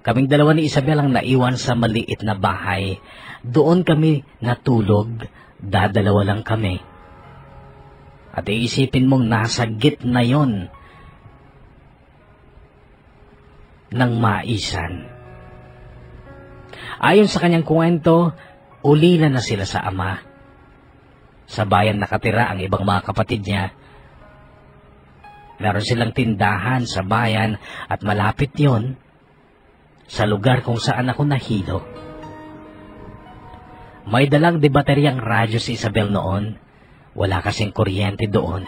Kaming 2 ni Isabel ang naiwan sa maliit na bahay. Doon kami natulog, dadalawa lang kami. At iisipin mong nasa gitna yon ng maisan. Ayon sa kanyang kwento, ulila na sila sa ama. Sa bayan nakatira ang ibang mga kapatid niya. Meron silang tindahan sa bayan at malapit yon sa lugar kung saan ako nahilo. May dalang de bateryang radyo si Isabel noon. Wala kasing kuryente doon.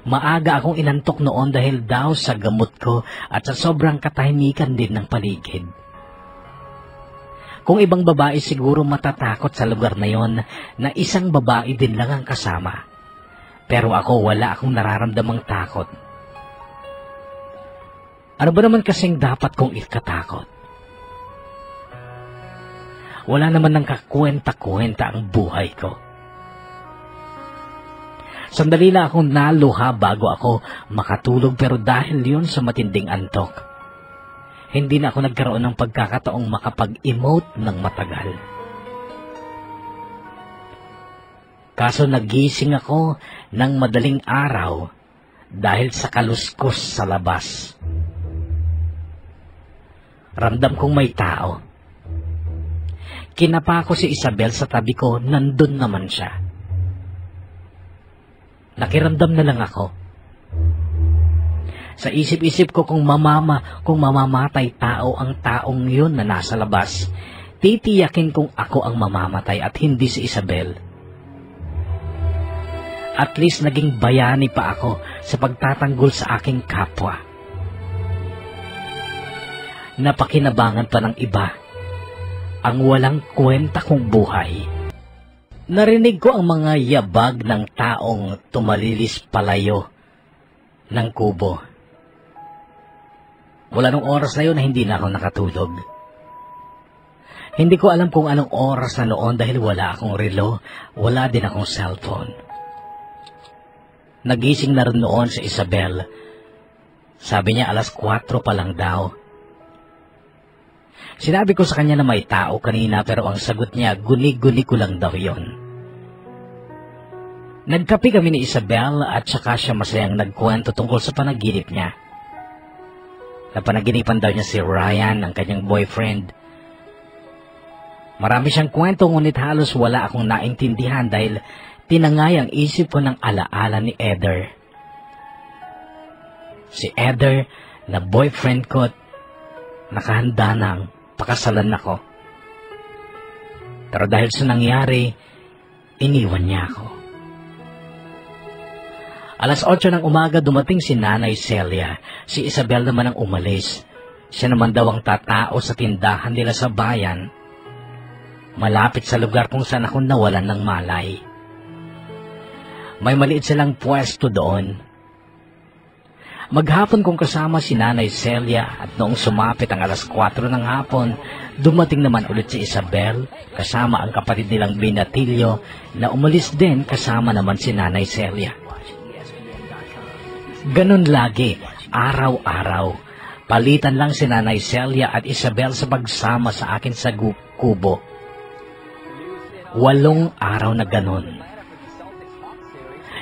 Maaga akong inantok noon dahil daw sa gamot ko at sa sobrang katahimikan din ng paligid. Kung ibang babae siguro matatakot sa lugar na yon na isang babae din lang ang kasama. Pero ako wala akong nararamdamang takot. Ano ba naman kasing dapat kong ikatakot? Wala naman nang kakwenta-kwenta ang buhay ko. Sandali lang akong naluha bago ako makatulog pero dahil yun sa matinding antok, hindi na ako nagkaroon ng pagkakataong makapag-emote ng matagal. Kaso nagising ako ng madaling araw dahil sa kaluskos sa labas. Ramdam kong may tao. Kinapa ko si Isabel sa tabi ko, nandun naman siya. Nakiramdam na lang ako. Sa isip-isip ko kung mamamatay tao ang taong yun na nasa labas, titiyakin kong ako ang mamamatay at hindi si Isabel. At least naging bayani pa ako sa pagtatanggol sa aking kapwa. Napakinabangan pa ng iba ang walang kwenta kong buhay. Narinig ko ang mga yabag ng taong tumalilis palayo ng kubo. Wala nung oras na yun na hindi na ako nakatulog. Hindi ko alam kung anong oras na noon dahil wala akong relo, wala din akong cellphone. Nagising na rin noon si Isabel. Sabi niya 4:00 pa lang daw. Sinabi ko sa kanya na may tao kanina pero ang sagot niya, guni-guni ko lang daw yon. Nagkape kami ni Isabel at saka siya masayang nagkwento tungkol sa panaginip niya. Napanaginipan daw niya si Ryan, ang kanyang boyfriend. Marami siyang kwento ngunit halos wala akong naintindihan dahil tinangay ang isip ko ng alaala ni Eder. Si Eder na boyfriend ko, nakahanda nang pakasalan ako. Pero dahil sa nangyari, iniwan niya ako. 8:00 ng umaga dumating si Nanay Celia. Si Isabel naman ang umalis. Siya naman daw ang tatao sa tindahan nila sa bayan, malapit sa lugar kung saan ako nawalan ng malay. May maliit silang pwesto doon. Maghapon kong kasama si Nanay Celia at noong sumapit ang 4:00 ng hapon, dumating naman ulit si Isabel kasama ang kapatid nilang Binatilio na umalis din kasama naman si Nanay Celia. Ganon lagi, araw-araw. Palitan lang si Nanay Celia at Isabel sa pagsama sa akin sa kubo. 8 araw na ganon.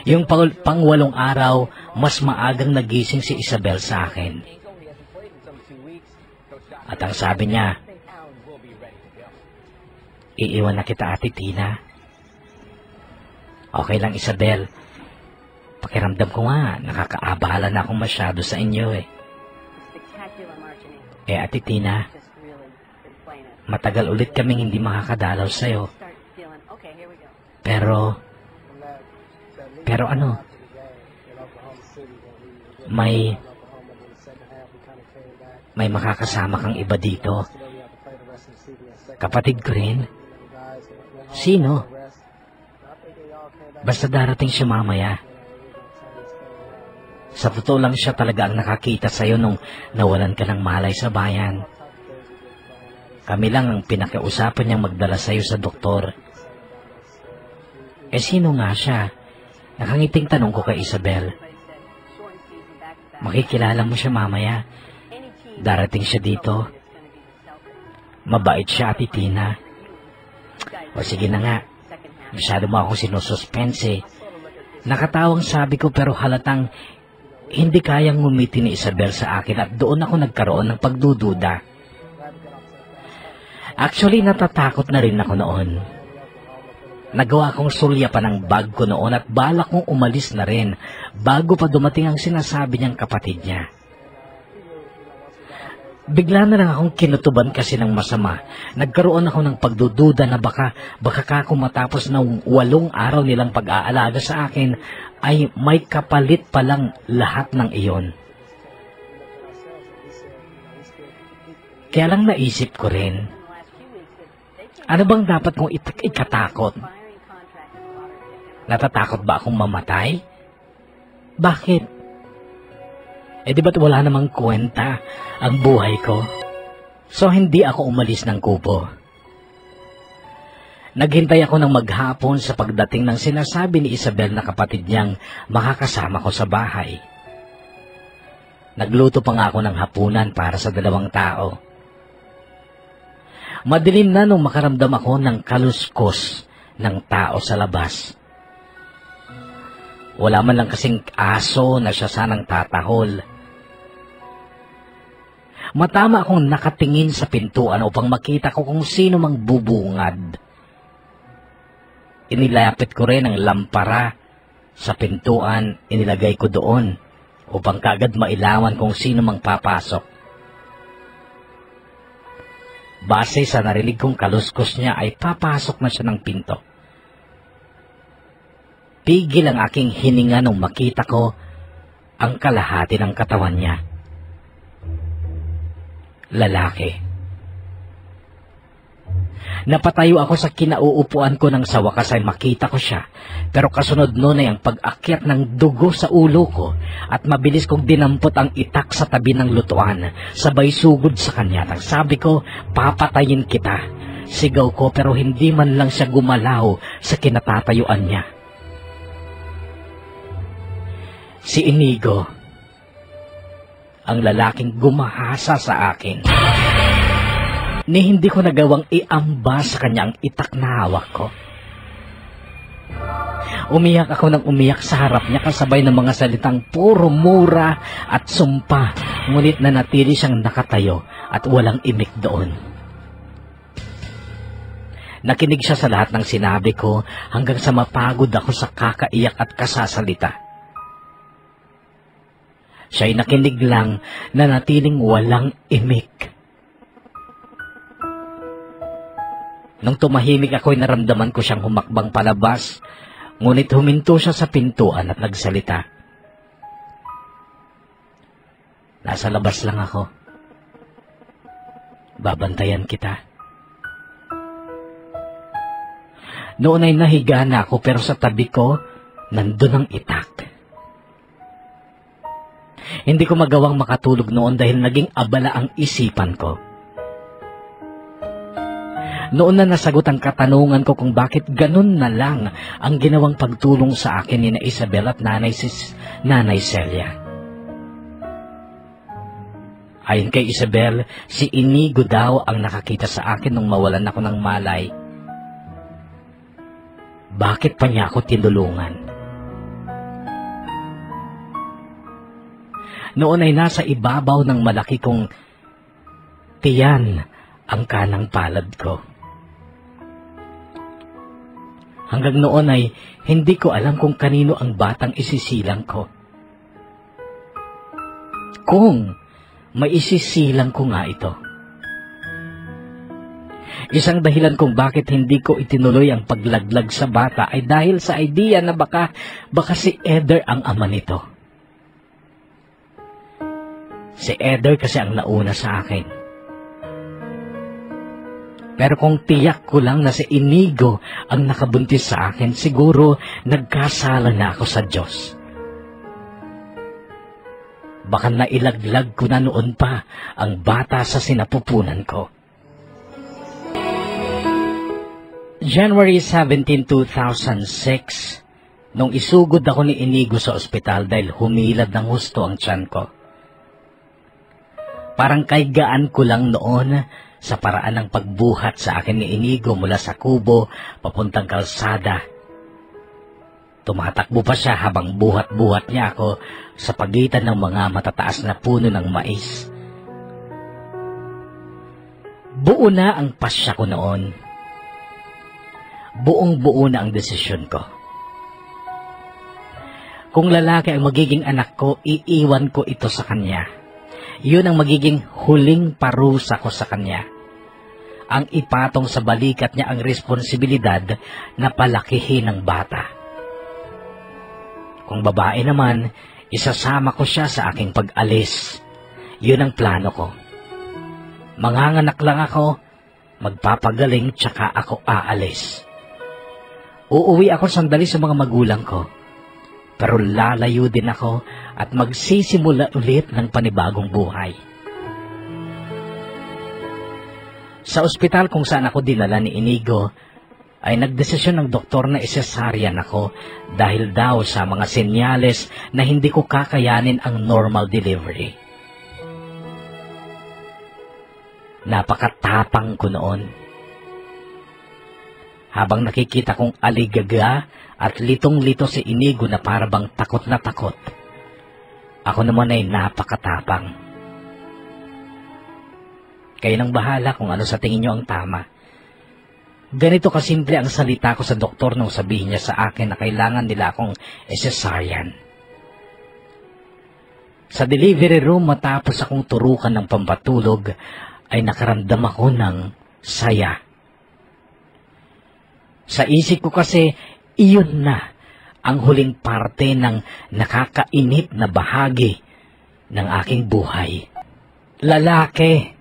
Yung pang-8 araw, mas maagang nagising si Isabel sa akin. At ang sabi niya, iiwan na kita, Ate Tina. Okay lang, Isabel. Pakiramdam ko nga, nakakaabala na akong masyado sa inyo eh. Ate Tina, matagal ulit kaming hindi makakadalaw sa'yo. Pero ano? May makakasama kang iba dito. Kapatid ko rin. Sino? Basta darating siya mamaya. Sa totoo lang siya talaga ang nakakita sa'yo nung nawalan ka ng malay sa bayan. Kami lang ang pinakiusapan niyang magdala sa'yo sa doktor. Sino nga siya? Nakangiting tanong ko kay Isabel. Makikilala mo siya mamaya. Darating siya dito. Mabait siya, Ate Tina. O sige na nga. Masyado mo akong sinususpense. Nakatawang sabi ko pero halatang hindi kayang ngumiti ni Isabel sa akin at doon ako nagkaroon ng pagdududa. Actually, natatakot na rin ako noon. Nagawa kong sulyapan ang bag ko noon at balak kong umalis na rin bago pa dumating ang sinasabi niyang kapatid niya. Bigla na lang akong kinutuban kasi ng masama. Nagkaroon ako ng pagdududa na baka kako matapos ng 8 araw nilang pag-aalaga sa akin ay may kapalit palang lahat ng iyon. Kaya lang naisip ko rin, ano bang dapat kong ikatakot? Natatakot ba akong mamatay? Bakit? Di ba't wala namang kwenta ang buhay ko? So hindi ako umalis ng kubo. Naghintay ako ng maghapon sa pagdating ng sinasabi ni Isabel na kapatid niyang makakasama ko sa bahay. Nagluto pa nga ako ng hapunan para sa 2 tao. Madilim na nung makaramdam ako ng kaluskos ng tao sa labas. Wala man lang kasing aso na siya sanang tatahol. Matama akong nakatingin sa pintuan upang makita ko kung sino mang bubungad. Inilapit ko rin ang lampara sa pintuan, inilagay ko doon upang kaagad mailawan kung sino mang papasok. Base sa narinig kong kaluskos niya ay papasok na siya ng pinto. Pigil ang aking hininga nung makita ko ang kalahati ng katawan niya. Lalaki. Napatayo ako sa kinauupuan ko nang sa wakas ay makita ko siya. Pero kasunod noon ay ang pag-akyat ng dugo sa ulo ko at mabilis kong dinampot ang itak sa tabi ng lutuan. Sabay sugod sa kanya. Nang sabi ko, papatayin kita. Sigaw ko pero hindi man lang siya gumalaw sa kinatatayuan niya. Si Inigo, ang lalaking gumahasa sa akin. Ni hindi ko nagawang iamba sa kanya ang itak na hawak ko. Umiyak ako ng umiyak sa harap niya kasabay ng mga salitang puro mura at sumpa. Ngunit nanatili siyang nakatayo at walang imik doon. Nakinig siya sa lahat ng sinabi ko hanggang sa mapagod ako sa kakaiyak at kasasalita. Siya'y nakinig lang, nanatiling walang imik. Nung tumahimik ako'y naramdaman ko siyang humakbang palabas, ngunit huminto siya sa pintuan at nagsalita. Nasa labas lang ako. Babantayan kita. Noon ay nahiga na ako pero sa tabi ko, nandun ang itak. Hindi ko magawang makatulog noon dahil naging abala ang isipan ko. Noon na nasagot ang katanungan ko kung bakit ganun na lang ang ginawang pagtulong sa akin ni Isabel at Nanay Celia. Ayon kay Isabel, si Inigo daw ang nakakita sa akin nung mawalan ako ng malay. Bakit pa niya ako tinulungan? Noon ay nasa ibabaw ng malaki kong tiyan ang kanang palad ko. Hanggang noon ay hindi ko alam kung kanino ang batang isisilang ko. Kung may isisilang ko nga ito. Isang dahilan kung bakit hindi ko itinuloy ang paglaglag sa bata ay dahil sa idea na baka si Eder ang ama nito. Si Eder kasi ang nauna sa akin. Pero kung tiyak ko lang na si Inigo ang nakabuntis sa akin, siguro nagkasala na ako sa Diyos. Baka nailaglag ko na noon pa ang bata sa sinapupunan ko. January 17, 2006, nung isugod ako ni Inigo sa ospital dahil humilad ng husto ang tiyan ko. Parang kaigaan ko lang noon sa paraan ng pagbuhat sa akin ni Inigo mula sa kubo papuntang kalsada. Tumatakbo pa siya habang buhat-buhat niya ako sa pagitan ng mga matataas na puno ng mais. Buo na ang pasya ko noon. Buong-buo na ang desisyon ko. Kung lalaki ang magiging anak ko, iiwan ko ito sa kanya. Yun ang magiging huling parusa ko sa kanya. Ang ipatong sa balikat niya ang responsibilidad na palakihin ng bata. Kung babae naman, isasama ko siya sa aking pag-alis. Yun ang plano ko. Manganganak lang ako, magpapagaling, tsaka ako aalis. Uuwi ako sandali sa mga magulang ko, pero lalayo din ako at magsisimula ulit ng panibagong buhay. Sa ospital kung saan ako dinala ni Inigo, ay nagdesisyon ng doktor na isesaryan ako dahil daw sa mga senyales na hindi ko kakayanin ang normal delivery. Napakatapang ko noon. Habang nakikita kong aligaga at litong-lito si Inigo na parabang takot na takot, ako naman ay napakatapang. Kayo nang bahala kung ano sa tingin nyo ang tama. Ganito kasimple ang salita ko sa doktor nung sabihin niya sa akin na kailangan nila akong cesarean. Sa delivery room matapos akong turukan ng pampatulog, ay nakaramdam ako ng saya. Sa isip ko kasi, iyon na ang huling parte ng nakakainip na bahagi ng aking buhay. Lalaki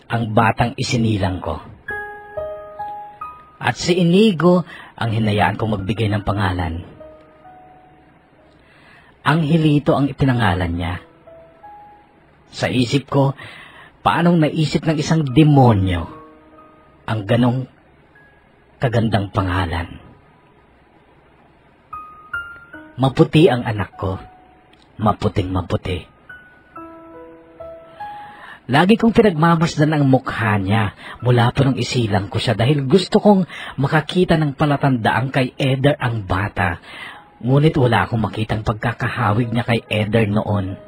ang batang isinilang ko. At si Inigo ang hinayaan kong magbigay ng pangalan. Angelito ang ipinangalan niya. Sa isip ko, paanong naisip ng isang demonyo ang ganong kagandang pangalan? Maputi ang anak ko, maputing maputi. Lagi kong pinagmamasdan ang mukha niya mula po nung isilang ko siya dahil gusto kong makakita ng palatandaan kay Eder ang bata. Ngunit wala akong makitang pagkakahawig niya kay Eder noon.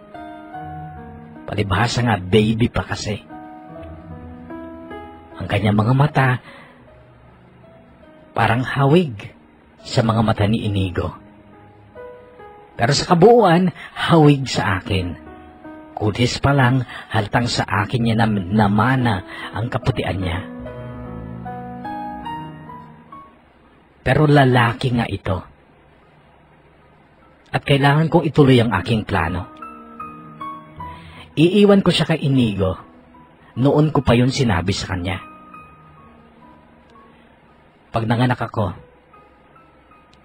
Palibhasa nga, baby pa kasi. Ang kanyang mga mata, parang hawig sa mga mata ni Inigo. Pero sa kabuuan, hawig sa akin. Kutis pa lang, haltang sa akin niya namana ang kaputian niya. Pero lalaki nga ito. At kailangan kong ituloy ang aking plano. Iiwan ko siya kay Inigo. Noon ko pa yun sinabi sa kanya. Pag nanganak ako,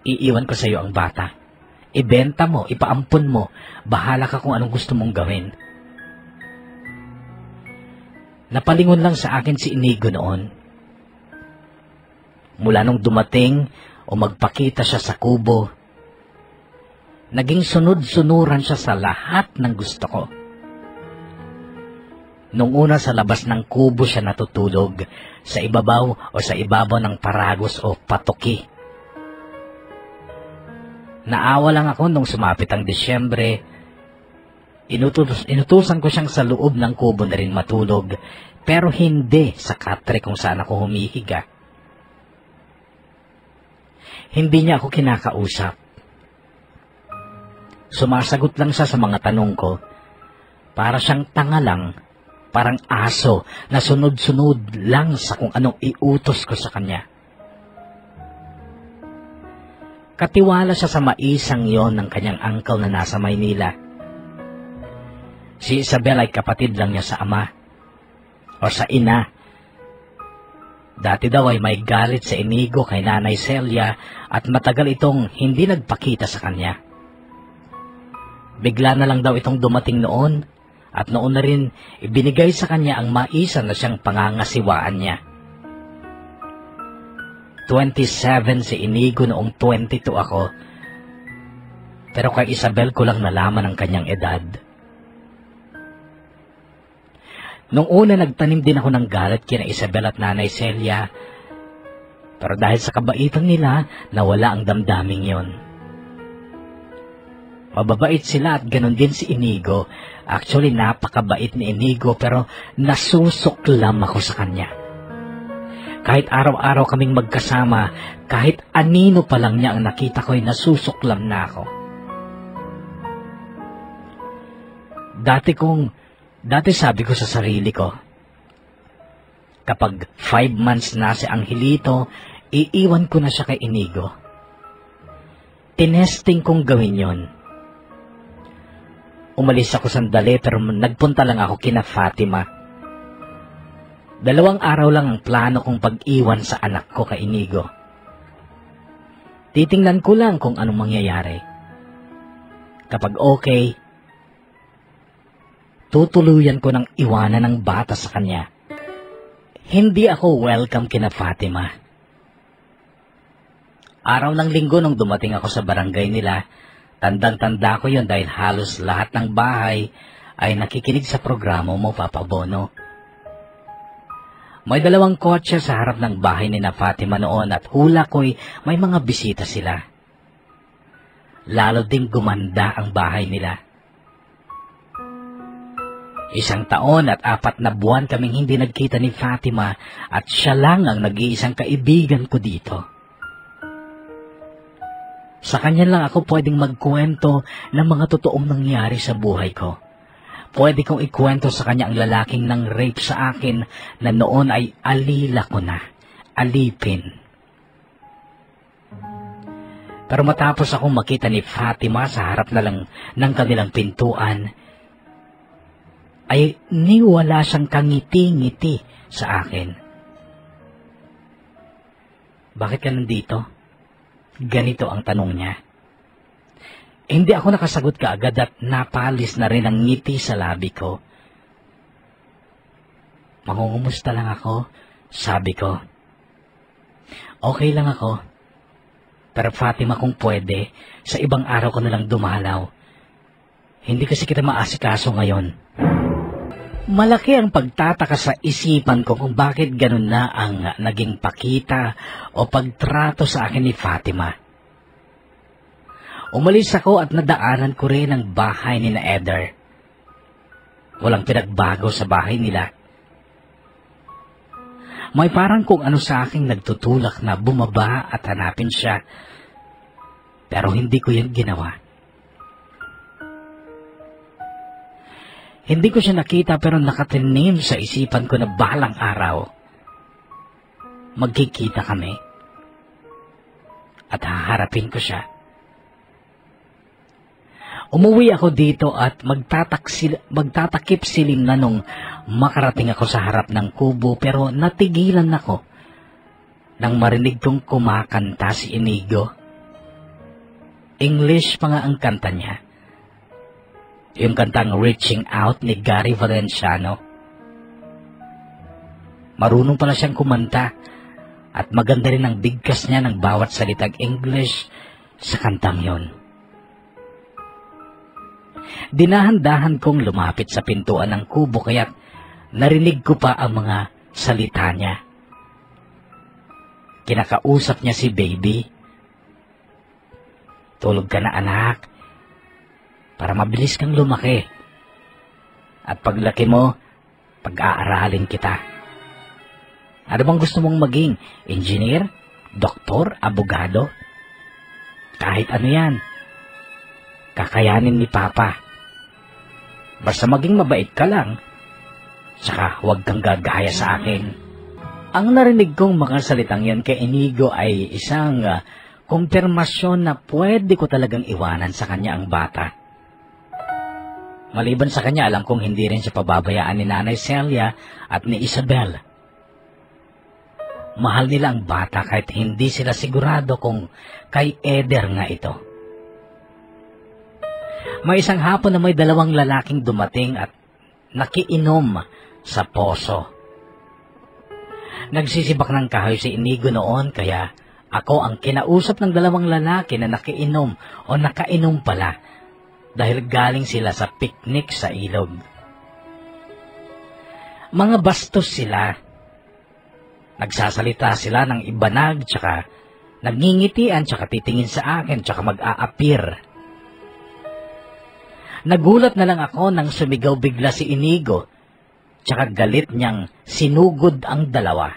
iiwan ko sa iyo ang bata. Ibenta mo, ipaampun mo, bahala ka kung anong gusto mong gawin. Napalingon lang sa akin si Inigo noon. Mula nung dumating o magpakita siya sa kubo, naging sunod-sunuran siya sa lahat ng gusto ko. Nung una sa labas ng kubo siya natutulog, sa ibabaw o sa ibabaw ng paragos o patoki. Naawa lang ako nung sumapit ang Disyembre. Inutusan ko siyang sa loob ng kubo na rin matulog, pero hindi sa katre kung saan ako humihiga. Hindi niya ako kinakausap. Sumasagot lang siya sa mga tanong ko. Para siyang tanga lang, parang aso na sunod-sunod lang sa kung anong iutos ko sa kanya. Katiwala siya sa maisang yon ng kanyang uncle na nasa Maynila. Si Isabel ay kapatid lang niya sa ama o sa ina. Dati daw ay may galit sa Inigo kay Nanay Celia at matagal itong hindi nagpakita sa kanya. Bigla na lang daw itong dumating noon at noon na rin ibinigay sa kanya ang maisan na siyang pangangasiwaan niya. 27 si Inigo noong 22 ako. Pero kay Isabel ko lang nalaman ang kanyang edad. Nung una nagtanim din ako ng galit kina Isabel at Nanay Celia. Pero dahil sa kabaitan nila, nawala ang damdaming yon. Mababait sila at ganun din si Inigo. Actually, napakabait ni Inigo pero nasusuklam ako sa kanya. Kahit araw-araw kaming magkasama, kahit anino pa lang niya ang nakita ko'y nasusuklam na ako. Dati sabi ko sa sarili ko, kapag 5 months na si Angelito, iiwan ko na siya kay Inigo. Tinesting kong gawin yon. Umalis ako sandali pero nagpunta lang ako kina Fatima. 2 araw lang ang plano kong pag-iwan sa anak ko kay Inigo. Titingnan ko lang kung anong mangyayari. Kapag okay, tutuluyan ko ng iwanan ng bata sa kanya. Hindi ako welcome kina Fatima. Araw ng linggo nung dumating ako sa barangay nila, tandang-tanda ko yon dahil halos lahat ng bahay ay nakikinig sa programa mo, Papa Bono. May 2 kotse sa harap ng bahay ni na Fatima noon at hula ko'y may mga bisita sila. Lalo ding gumanda ang bahay nila. 1 taon at 4 na buwan kaming hindi nagkita ni Fatima at siya lang ang nag-iisang kaibigan ko dito. Sa kanya lang ako pwedeng magkwento ng mga totoong nangyari sa buhay ko. Pwede kong ikwento sa kanya ang lalaking nang rape sa akin na noon ay alila ko na, alipin. Pero matapos akong makita ni Fatima sa harap na lang ng kanilang pintuan, ay niwala siyang kangiti-ngiti sa akin. Bakit ka nandito? Ganito ang tanong niya. Hindi ako nakasagot kaagad at napalis na rin ang ngiti sa labi ko. Mangungumusta lang ako, sabi ko. Okay lang ako. Pero Fatima kung pwede, sa ibang araw ko nalang dumalaw. Hindi kasi kita maasikaso ngayon. Malaki ang pagtataka sa isipan ko kung bakit ganun na ang naging pakita o pagtrato sa akin ni Fatima. Umalis ako at nadaanan ko rin ang bahay ni na Eder. Walang pinagbago sa bahay nila. May parang kung ano sa aking nagtutulak na bumaba at hanapin siya. Pero hindi ko yan ginawa. Hindi ko siya nakita pero nakatinim sa isipan ko na balang araw. Magkikita kami. At haharapin ko siya. Umuwi ako dito at magtatakip silim na nung makarating ako sa harap ng kubo pero natigilan ako nang marinig kong kumakanta si Inigo. English pa nga ang kanta niya. Yung kantang Reaching Out ni Gary Valenciano. Marunong pala siyang kumanta at maganda rin ang bigkas niya ng bawat salitang English sa kantang yon. Dinahan-dahan kong lumapit sa pintuan ng kubo kaya't narinig ko pa ang mga salita niya. Kinakausap niya si baby. Tulog ka na anak. Para mabilis kang lumaki. At paglaki mo, pag-aaralin kita. Ano bang gusto mong maging? Engineer? Doktor? Abogado? Kahit ano yan. Kakayanin ni Papa. Basta maging mabait ka lang. Saka huwag kang gagaya sa akin. Ang narinig kong mga salitang yan kay Inigo ay isang kumpirmasyon na pwede ko talagang iwanan sa kanya ang bata. Maliban sa kanya, alam kong hindi rin siya pababayaan ni Nanay Celia at ni Isabel. Mahal nila ang bata kahit hindi sila sigurado kung kay Eder nga ito. May isang hapon na may 2 lalaking dumating at nakiinom sa poso. Nagsisibak ng kahoy si Inigo noon kaya ako ang kinausap ng 2 lalaki na nakiinom o nakainom pala. Dahil galing sila sa picnic sa ilog. Mga bastos sila. Nagsasalita sila ng ibanag, tsaka nagngingitian, tsaka titingin sa akin, tsaka mag-aapir. Nagulat na lang ako nang sumigaw bigla si Inigo, tsaka galit niyang sinugod ang dalawa.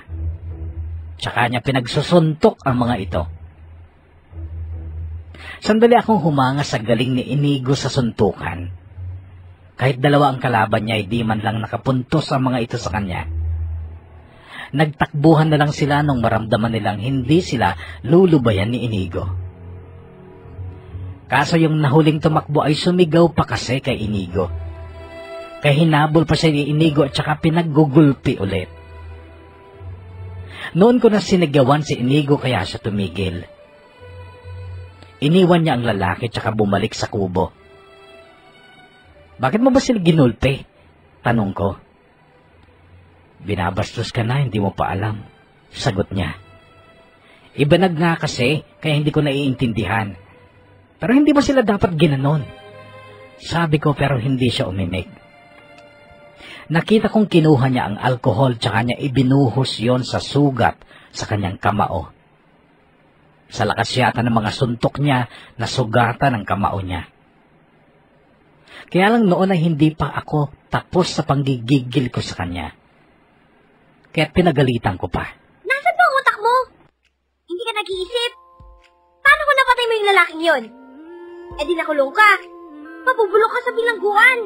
Tsaka niya pinagsusuntok ang mga ito. Sandali akong humanga sa galing ni Inigo sa suntukan. Kahit dalawa ang kalaban niya, di man lang nakapuntos ang mga ito sa kanya. Nagtakbuhan na lang sila nung maramdaman nilang hindi sila lulubayan ni Inigo. Kaso yung nahuling tumakbo ay sumigaw pa kasi kay Inigo. Kaya hinabol pa siya ni Inigo at saka pinaggugulpi ulit. Noon ko na sinigawan si Inigo kaya siya tumigil. Iniwan niya ang lalaki at saka bumalik sa kubo. Bakit mo ba sila ginulpi? Tanong ko. Binabastos ka na, hindi mo pa alam. Sagot niya. Ibanag nga kasi, kaya hindi ko naiintindihan. Pero hindi ba sila dapat ginanon? Sabi ko pero hindi siya umimik. Nakita kong kinuha niya ang alkohol tsaka niya ibinuhos yon sa sugat sa kanyang kamao. Sa lakas yata ng mga suntok niya, nasugatan ang kamao niya. Kaya lang noon ay hindi pa ako tapos sa panggigigil ko sa kanya. Kaya pinagalitan ko pa. Nasaan ba ang utak mo? Hindi ka nag-iisip? Paano kung napatay mo yung lalaking yon? Eh di nakulong ka. Mabubulok ka sa bilangguan.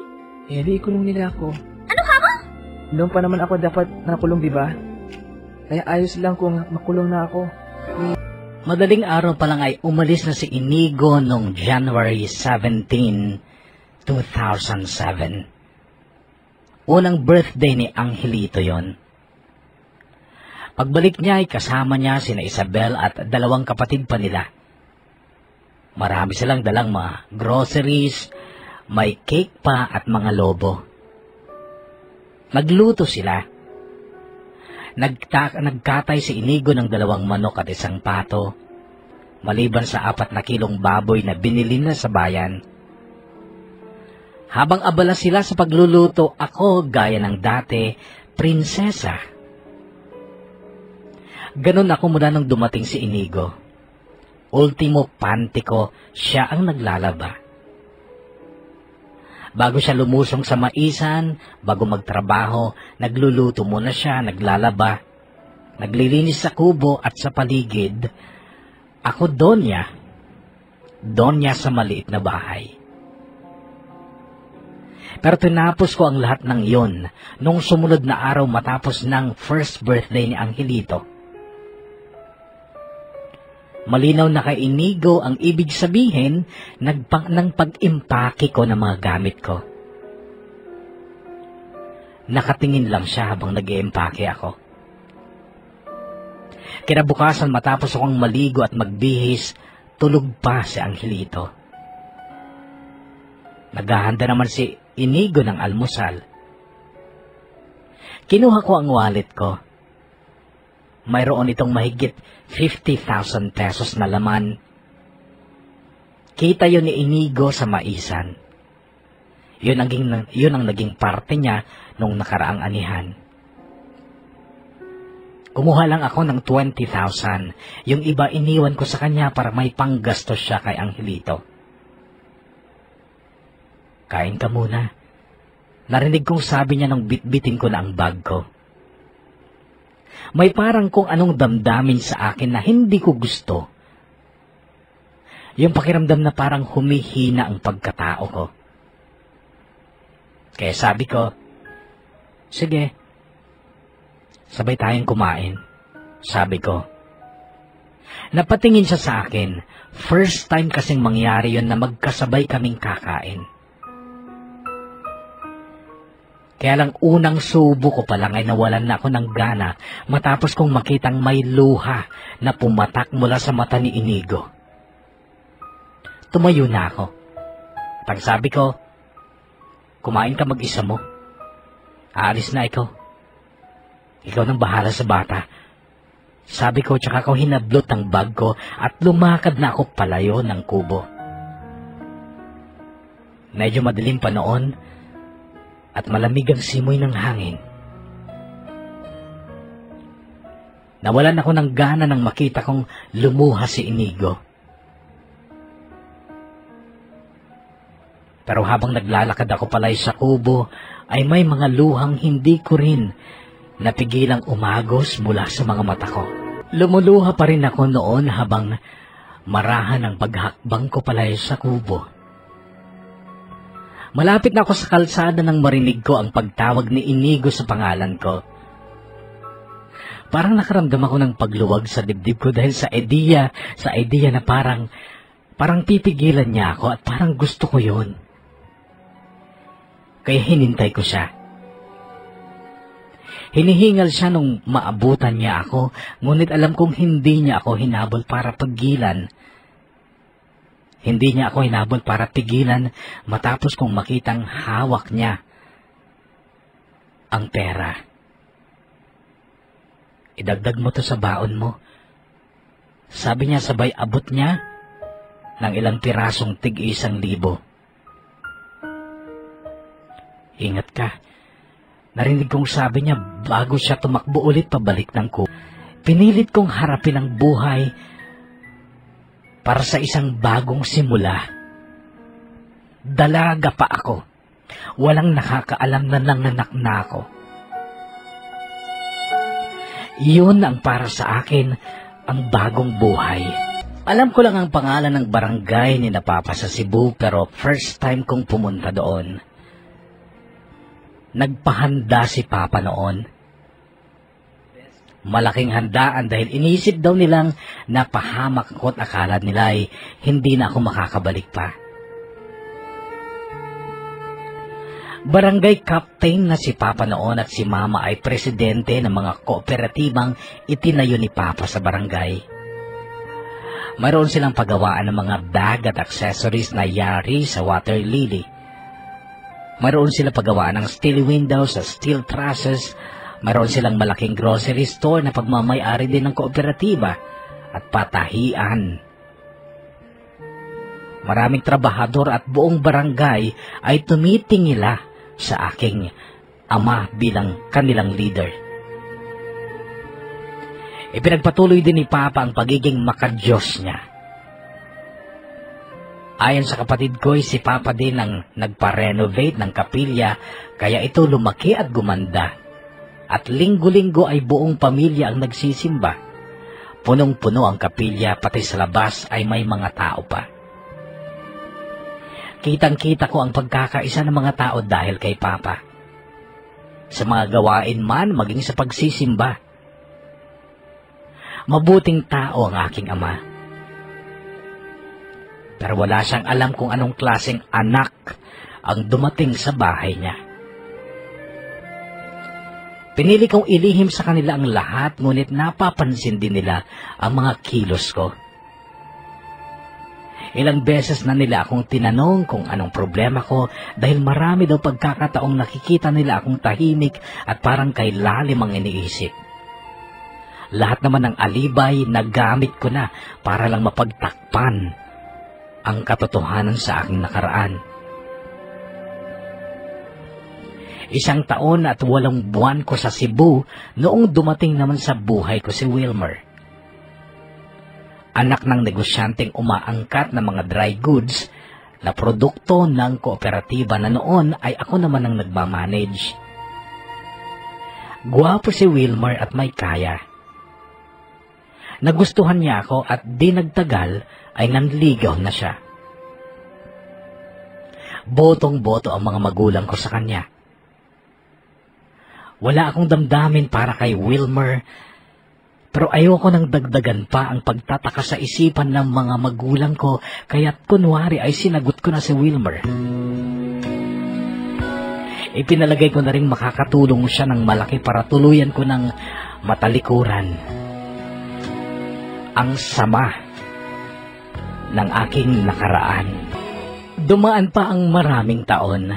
Eh, di ikulong nila ako. Ano ka mo? Noon pa naman ako dapat nakulong, di ba? Kaya ayos lang kung makulong na ako. Madaling araw pa lang ay umalis na si Inigo noong January 17, 2007. Unang birthday ni Angelito yon. Pagbalik niya ay kasama niya sina Isabel at dalawang kapatid pa nila. Marami silang dalang mga groceries, may cake pa at mga lobo. Nagluto sila. Nagkatay si Inigo ng 2 manok at 1 pato, maliban sa 4 na kilong baboy na binili na sa bayan. Habang abala sila sa pagluluto, ako, gaya ng dati, prinsesa. Ganon ako mula nung dumating si Inigo. Ultimo panty ko, siya ang naglalaba. Bago siya lumusong sa maisan, bago magtrabaho, nagluluto muna siya, naglalaba, naglilinis sa kubo at sa paligid. Ako Donya sa maliit na bahay. Pero tinapos ko ang lahat ng iyon nung sumunod na araw matapos ng first birthday ni Angelito. Malinaw na kay Inigo ang ibig sabihin ng pag-impake ko ng mga gamit ko. Nakatingin lang siya habang nag-iimpake ako. Kinabukasan matapos akong maligo at magbihis, tulog pa si Angelito. Naghahanda naman si Inigo ng almusal. Kinuha ko ang wallet ko. Mayroon itong mahigit 50,000 pesos na laman. Kita yun ni Inigo sa maisan. Yun ang naging parte niya nung nakaraang anihan. Kumuha lang ako ng 20,000. Yung iba iniwan ko sa kanya para may panggastos siya kay Angelito. Kain ka muna. Narinig kong sabi niya nung bitbitin ko na ang bag ko. May parang kung anong damdamin sa akin na hindi ko gusto. Yung pakiramdam na parang humihina ang pagkatao ko. Kaya sabi ko, sige, sabay tayong kumain. Sabi ko. Napatingin siya sa akin. First time kasing mangyari yon na magkasabay kaming kakain. Kaya lang unang subo ko pa lang ay nawalan na ako ng gana matapos kong makitang may luha na pumatak mula sa mata ni Inigo. Tumayo na ako. At sabi ko, kumain ka mag-isa mo. Aalis na ikaw. Ikaw nang bahala sa bata. Sabi ko tsaka ko hinablot ang bag ko at lumakad na ako palayo ng kubo. Medyo madilim pa noon at malamig ang simoy ng hangin. Nawalan ako ng gana nang makita kong lumuha si Inigo. Pero habang naglalakad ako palay sa kubo, ay may mga luhang hindi ko rin napigilang umagos mula sa mga mata ko. Lumuluha pa rin ako noon habang marahan ang paghakbang ko palay sa kubo. Malapit na ako sa kalsada nang marinig ko ang pagtawag ni Inigo sa pangalan ko. Parang nakaramdam ako ng pagluwag sa dibdib ko dahil sa idea na parang pipigilan niya ako at parang gusto ko yun. Kaya hinintay ko siya. Hinihingal siya nung maabutan niya ako, ngunit alam kong hindi niya ako hinabol para pigilan. Hindi niya ako hinabol para pigilan matapos kong makitang hawak niya ang pera. Idagdag mo to sa baon mo. Sabi niya sabay abot niya ng ilang pirasong tig-1,000. Ingat ka. Narinig kong sabi niya bago siya tumakbo ulit pabalik ng kubo. Pinilit kong harapin ang buhay para sa isang bagong simula. Dalaga pa ako. Walang nakakaalam na nanganak na ako. Iyon ang para sa akin ang bagong buhay. Alam ko lang ang pangalan ng barangay ni Papa sa Cebu pero first time kong pumunta doon. Nagpahanda si Papa noon. Malaking handaan dahil inisip daw nilang napahamak ako at akala nila ay hindi na ako makakabalik pa. Barangay captain na si Papa noon at si Mama ay presidente ng mga kooperatibang itinayo ni Papa sa barangay. Mayroon silang paggawaan ng mga bag at accessories na yari sa water lily. Mayroon silang paggawaan ng steel windows at steel trusses. Mayroon silang malaking grocery store na pagmamay-ari din ng kooperatiba at patahian. Maraming trabahador at buong barangay ay tumitingila sa aking ama bilang kanilang leader. Ipinagpatuloy din ni Papa ang pagiging makadiyos niya. Ayon sa kapatid ko, si Papa din ang nagpa-renovate ng kapilya, kaya ito lumaki at gumanda. At linggo-linggo ay buong pamilya ang nagsisimba. Punong-puno ang kapilya, pati sa labas ay may mga tao pa. Kitang-kita ko ang pagkakaisa ng mga tao dahil kay Papa. Sa mga gawain man, maging sa pagsisimba. Mabuting tao ang aking ama. Pero wala siyang alam kung anong klaseng anak ang dumating sa bahay niya. Pinili kong ilihim sa kanila ang lahat, ngunit napapansin din nila ang mga kilos ko. Ilang beses na nila akong tinanong kung anong problema ko dahil marami daw pagkakataong nakikita nila akong tahimik at parang kay lalim ang iniisip. Lahat naman ng alibay na gamit ko na para lang mapagtakpan ang katotohanan sa aking nakaraan. 1 taon at 8 buwan ko sa Cebu noong dumating naman sa buhay ko si Wilmer. Anak ng negosyanteng umaangkat ng mga dry goods na produkto ng kooperatiba na noon ay ako naman ang nagmamanage. Gwapo si Wilmer at may kaya. Nagustuhan niya ako at di nagtagal ay nanligaw na siya. Botong-boto ang mga magulang ko sa kanya. Wala akong damdamin para kay Wilmer, pero ayoko nang dagdagan pa ang pagtataka sa isipan ng mga magulang ko, kaya't kunwari ay sinagot ko na si Wilmer. Ipinalagay ko na rin makakatulong siya ng malaki para tuluyan ko ng matalikuran ang sama ng aking nakaraan. Dumaan pa ang maraming taon.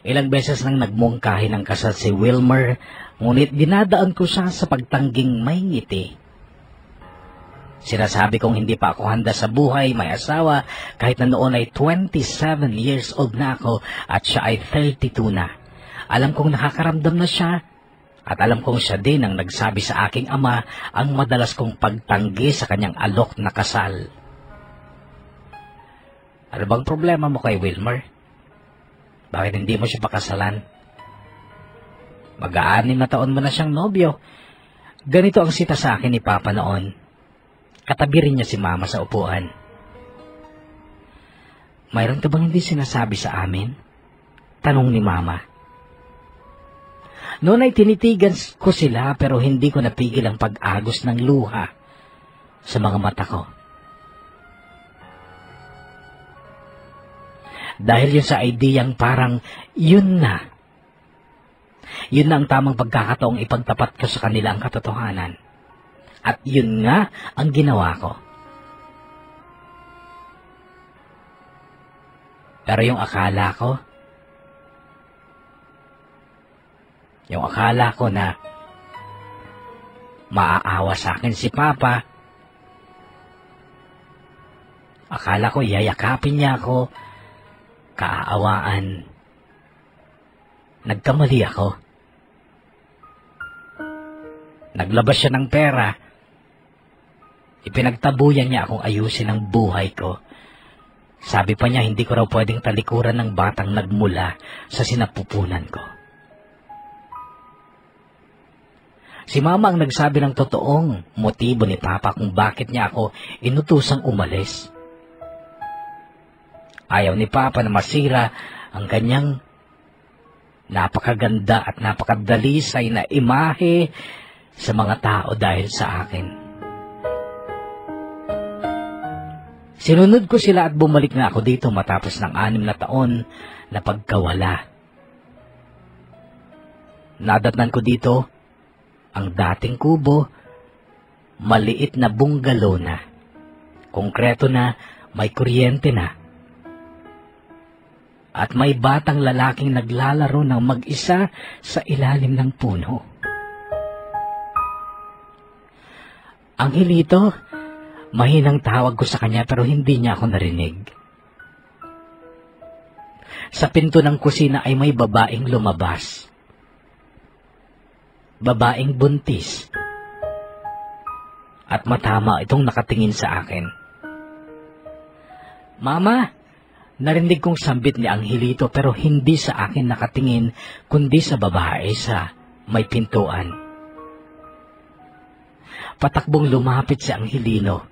Ilang beses nang nagmungkahi ng kasal si Wilmer, ngunit dinadaan ko siya sa pagtangging may ngiti. Sinasabi kong hindi pa ako handa sa buhay, may asawa, kahit na noon ay 27 years old na ako at siya ay 32 na. Alam kong nakakaramdam na siya at alam kong siya din ang nagsabi sa aking ama ang madalas kong pagtanggi sa kanyang alok na kasal. Ano bang problema mo kay Wilmer? Bakit hindi mo siya pakasalan? Mag-6 na taon mo na siyang nobyo. Ganito ang sita sa akin ni Papa noon. Katabi rin niya si Mama sa upuan. Mayroon ka bang hindi sinasabi sa amin? Tanong ni Mama. Noon ay tinitigan ko sila pero hindi ko napigil ang pag-agos ng luha sa mga mata ko. Dahil yun sa ideyang parang yun na. Yun na ang tamang pagkakataong ipagtapat ko sa kanila ang katotohanan. At yun nga ang ginawa ko. Pero yung akala ko na maaawa sa akin si Papa, akala ko yayakapin niya ako, kaaawaan. Nagkamali ako. Naglabas siya ng pera. Ipinagtabuyan niya akong ayusin ang buhay ko. Sabi pa niya hindi ko raw pwedeng talikuran ng batang nagmula sa sinapupunan ko. Si Mama ang nagsabi ng totoong motibo ni Papa kung bakit niya ako inutusang umalis. Ayaw ni Papa na masira ang kanyang napakaganda at napakadalisay na imahe sa mga tao dahil sa akin. Sinunod ko sila at bumalik na ako dito matapos ng 6 na taon na pagkawala. Nadatnan ko dito ang dating kubo, maliit na bungalow na, konkreto na, may kuryente na. At may batang lalaking naglalaro ng mag-isa sa ilalim ng puno. Angelito, mahinang tawag ko sa kanya pero hindi niya ako narinig. Sa pinto ng kusina ay may babaeng lumabas. Babaeng buntis. At matama itong nakatingin sa akin. Mama! Narinig kong sambit ni Angelito pero hindi sa akin nakatingin kundi sa babae sa may pintuan. Patakbong lumapit si Angelito.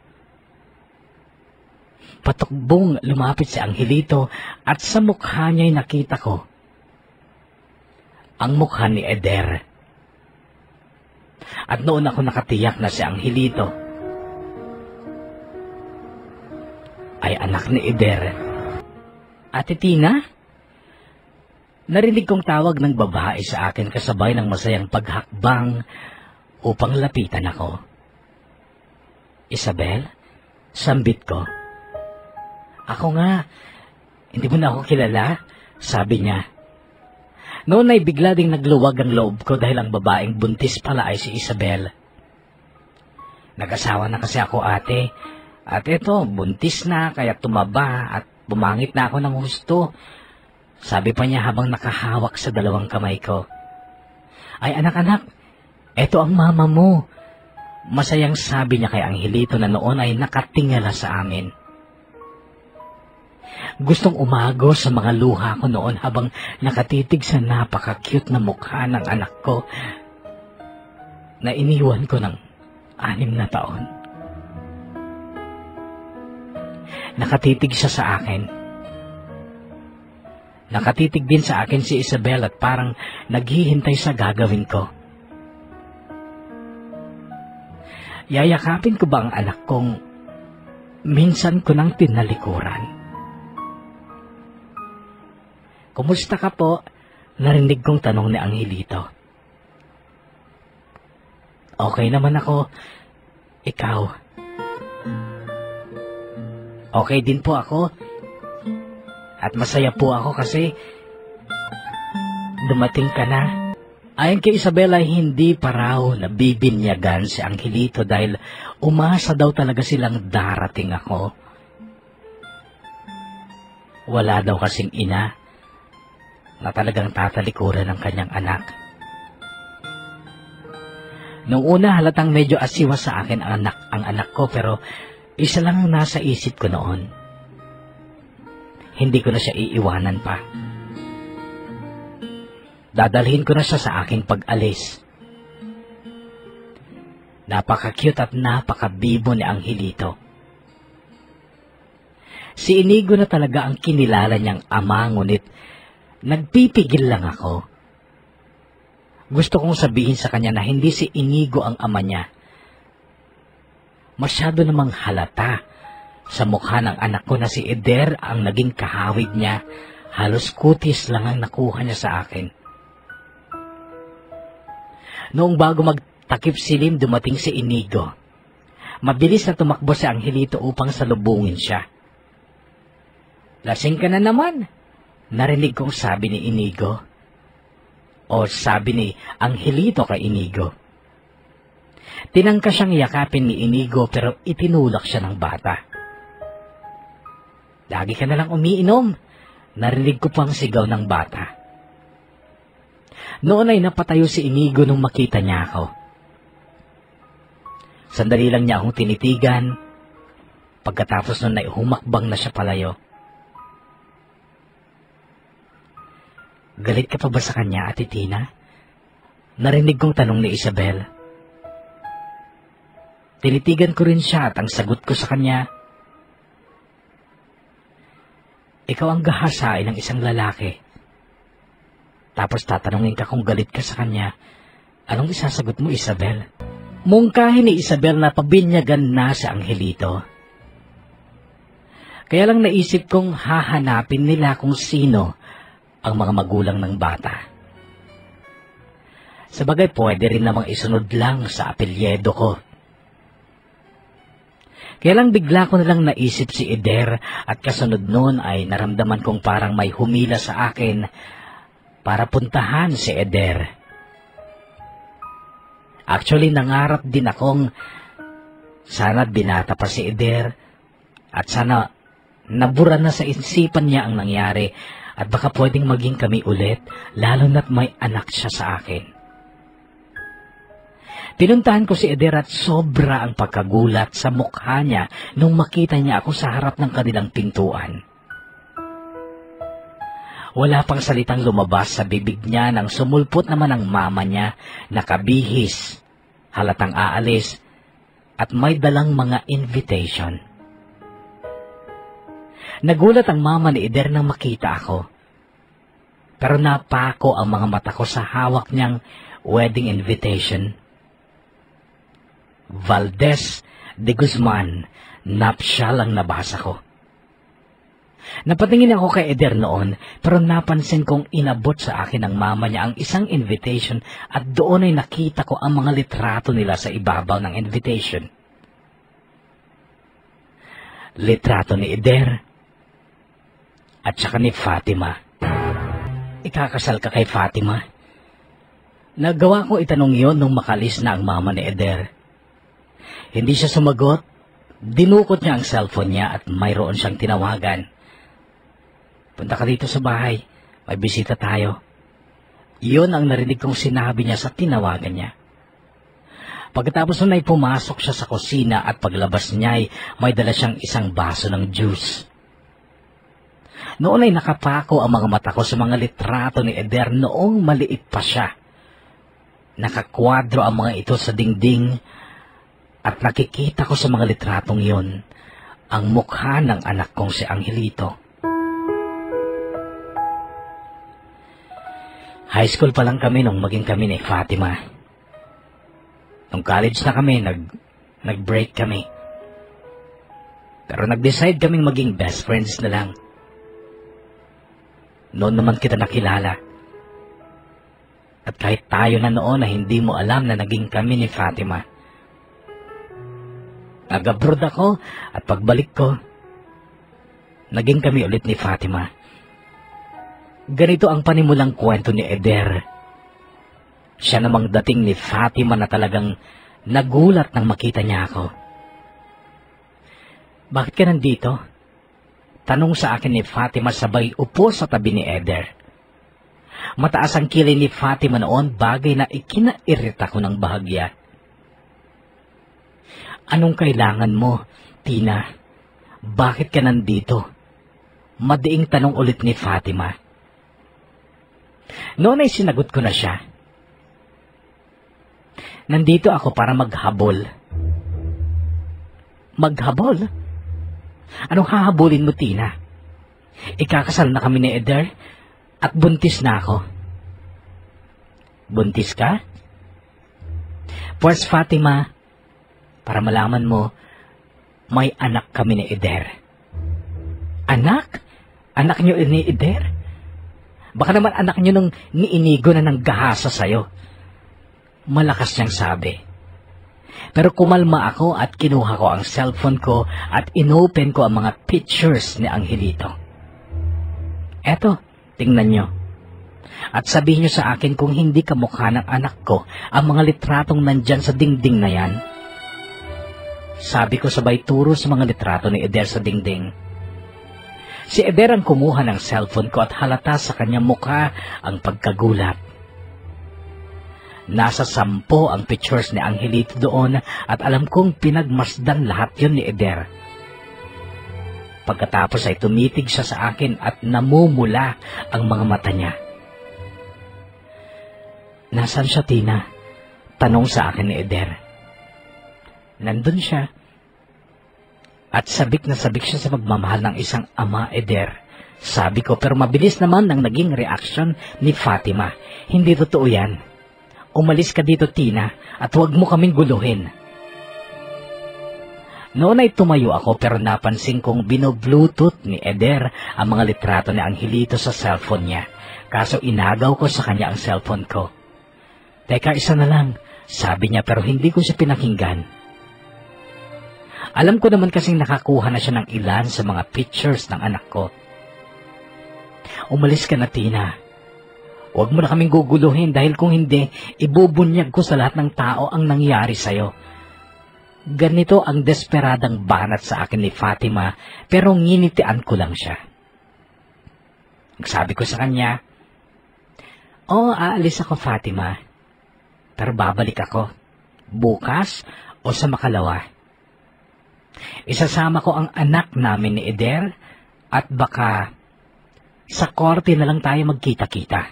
At sa mukha niya'y nakita ko ang mukha ni Eder. At noon ako nakatiyak na si Angelito ay anak ni Eder. Ate Tina? Narinig kong tawag ng babae sa akin kasabay ng masayang paghakbang upang lapitan ako. Isabel? Sambit ko. Ako nga, hindi mo na ako kilala? Sabi niya. Noon ay bigla ding nagluwag ang loob ko dahil ang babaeng buntis pala ay si Isabel. Nag-asawa na kasi ako, ate. At ito, buntis na kaya tumaba at bumangit na ako ng husto. Sabi pa niya habang nakahawak sa 2 kamay ko. Ay anak-anak, eto ang mama mo. Masayang sabi niya kay Angelito na noon ay nakatingala sa amin. Gustong umago sa mga luha ko noon habang nakatitig sa napaka-cute na mukha ng anak ko na iniwan ko ng 6 na taon. Nakatitig siya sa akin. Nakatitig din sa akin si Isabel at parang naghihintay sa gagawin ko. Yayakapin ko ba ang anak kong minsan ko nang tinalikuran? Kumusta ka po? Narinig kong tanong ni Angelito. Okay naman ako. Ikaw? Okay din po ako. At masaya po ako kasi dumating ka na. Ayon kay Isabel ay hindi pa raw nabibinyagan si Angelito dahil umasa daw talaga silang darating ako. Wala daw kasing ina na talagang tatalikuran ng kanyang anak. Noong una halatang medyo asiwa sa akin ang anak ko pero isa lang ang nasa isip ko noon. hindi ko na siya iiwanan pa. Dadalhin ko na siya sa aking pag-alis. Napaka-cute at napaka-bibo ni Angelito. Si Inigo na talaga ang kinilala niyang ama, ngunit nagpipigil lang ako. Gusto kong sabihin sa kanya na hindi si Inigo ang ama niya. Masyado namang halata sa mukha ng anak ko na si Eder ang naging kahawig niya. Halos kutis lang ang nakuha niya sa akin. Noong bago magtakip silim, dumating si Inigo. Mabilis na tumakbo si Angelito upang salubungin siya. "Lasing ka na naman," narinig kong sabi ni Inigo. O sabi ni Angelito kay Inigo. Tinangka siyang yakapin ni Inigo pero itinulak siya ng bata. "Lagi ka na lang umiinom," narinig ko pang sigaw ng bata. Noon ay napatayo si Inigo nung makita niya ako. Sandali lang niya akong tinitigan. Pagkatapos nun ay humakbang na siya palayo. "Galit ka pa ba sa kanya, Ate Tina?" narinig kong tanong ni Isabel. Tinitigan ko rin siya at ang sagot ko sa kanya, "Ikaw ang gahasain ng isang lalaki. Tapos tatanungin ka kung galit ka sa kanya. Anong isasagot mo, Isabel?" Mungkahin ni Isabel na pabinyagan na si Angelito. Kaya lang naisip kong hahanapin nila kung sino ang mga magulang ng bata. Sabagay, pwede rin namang isunod lang sa apelyedo ko. Kaya lang bigla ko nalang naisip si Eder at kasunod noon ay naramdaman kong parang may humila sa akin para puntahan si Eder. Actually, nangarap din akong sana binata pa si Eder at sana nabura na sa isipan niya ang nangyari at baka pwedeng maging kami ulit, lalo na't may anak siya sa akin. Pinuntahan ko si Eder at sobra ang pagkagulat sa mukha niya nung makita niya ako sa harap ng kanilang pintuan. Wala pang salitang lumabas sa bibig niya nang sumulpot naman ang mama niya, nakabihis, halatang aalis, at may dalang mga invitation. Nagulat ang mama ni Eder nang makita ako. Pero napako ang mga mata ko sa hawak niyang wedding invitation. Valdez de Guzman, nuptial ang nabasa ko. Napatingin ako kay Eder noon, pero napansin kong inabot sa akin ng mama niya ang isang invitation at doon ay nakita ko ang mga litrato nila sa ibabaw ng invitation. Litrato ni Eder at saka ni Fatima. Ikakasal ka kay Fatima? Nagawa ko itanong yon nung makalis na ang mama ni Eder. Hindi siya sumagot. Dinukot niya ang cellphone niya at mayroon siyang tinawagan. "Punta ka dito sa bahay. May bisita tayo." Iyon ang narinig kong sinabi niya sa tinawagan niya. Pagkatapos nun ay pumasok siya sa kusina at paglabas niya ay may dala siyang isang baso ng juice. Noon ay nakapako ang mga mata ko sa mga litrato ni Eder noong maliit pa siya. Nakakwadro ang mga ito sa dingding at nakikita ko sa mga litratong yon ang mukha ng anak kong si Angelito. High school pa lang kami nung maging kami ni Fatima. Nung college na kami, nag-break kami. Pero nag-decide kaming maging best friends na lang. Noon naman kita nakilala. At kahit tayo na noon na hindi mo alam na naging kami ni Fatima. Nag-abroad ako at pagbalik ko, naging kami ulit ni Fatima. Ganito ang panimulang kwento ni Eder. Siya namang dating ni Fatima na talagang nagulat nang makita niya ako. "Bakit ka nandito?" tanong sa akin ni Fatima sabay upo sa tabi ni Eder. Mataas ang kilay ni Fatima noon, bagay na ikinairita ko ng bahagya. "Anong kailangan mo, Tina? Bakit ka nandito?" Madiing tanong ulit ni Fatima. Noon ay sinagot ko na siya. Nandito ako para maghabol. Maghabol? Anong hahabulin mo, Tina? Ikakasal na kami ni Eder at buntis na ako. Buntis ka? Pues Fatima, para malaman mo, may anak kami ni Eder. Anak? Anak niyo ni Eder? Baka naman anak niyo nung niinigo na ng gahasa sa'yo. Malakas niyang sabi. Pero kumalma ako at kinuha ko ang cellphone ko at inopen ko ang mga pictures ni Angelito. Eto, tingnan niyo. At sabihin niyo sa akin kung hindi kamukha ng anak ko ang mga litratong nandyan sa dingding na yan. Sabi ko sabay turo sa mga litrato ni Eder sa dingding. Si Eder ang kumuha ng cellphone ko at halata sa kanyang mukha ang pagkagulat. Nasa 10 ang pictures ni Angelito doon at alam kong pinagmasdan lahat yun ni Eder. Pagkatapos ay tumitig siya sa akin at namumula ang mga mata niya. Nasaan siya, Tina? Tanong sa akin ni Eder. Nandun siya. At sabik na sabik siya sa pagmamahal ng isang ama, Eder. Sabi ko, pero mabilis naman ang naging reaksyon ni Fatima. Hindi totoo yan. Umalis ka dito, Tina, at huwag mo kaming guluhin. Noon ay tumayo ako pero napansin kong bino-bluetooth ni Eder ang mga litrato ni Angelito sa cellphone niya. Kaso inagaw ko sa kanya ang cellphone ko. Teka, isa na lang, sabi niya pero hindi ko siya pinakinggan. Alam ko naman kasing nakakuha na siya ng ilan sa mga pictures ng anak ko. Umalis ka na, Tina. Huwag mo na kaming guguluhin dahil kung hindi, ibubunyag ko sa lahat ng tao ang nangyari sa'yo. Ganito ang desperadang banat sa akin ni Fatima, pero nginitian ko lang siya. Sabi ko sa kanya, aalis ako, Fatima. Pero babalik ako. Bukas o sa makalawa. Isasama ko ang anak namin ni Eder at baka sa korte na lang tayo magkita-kita.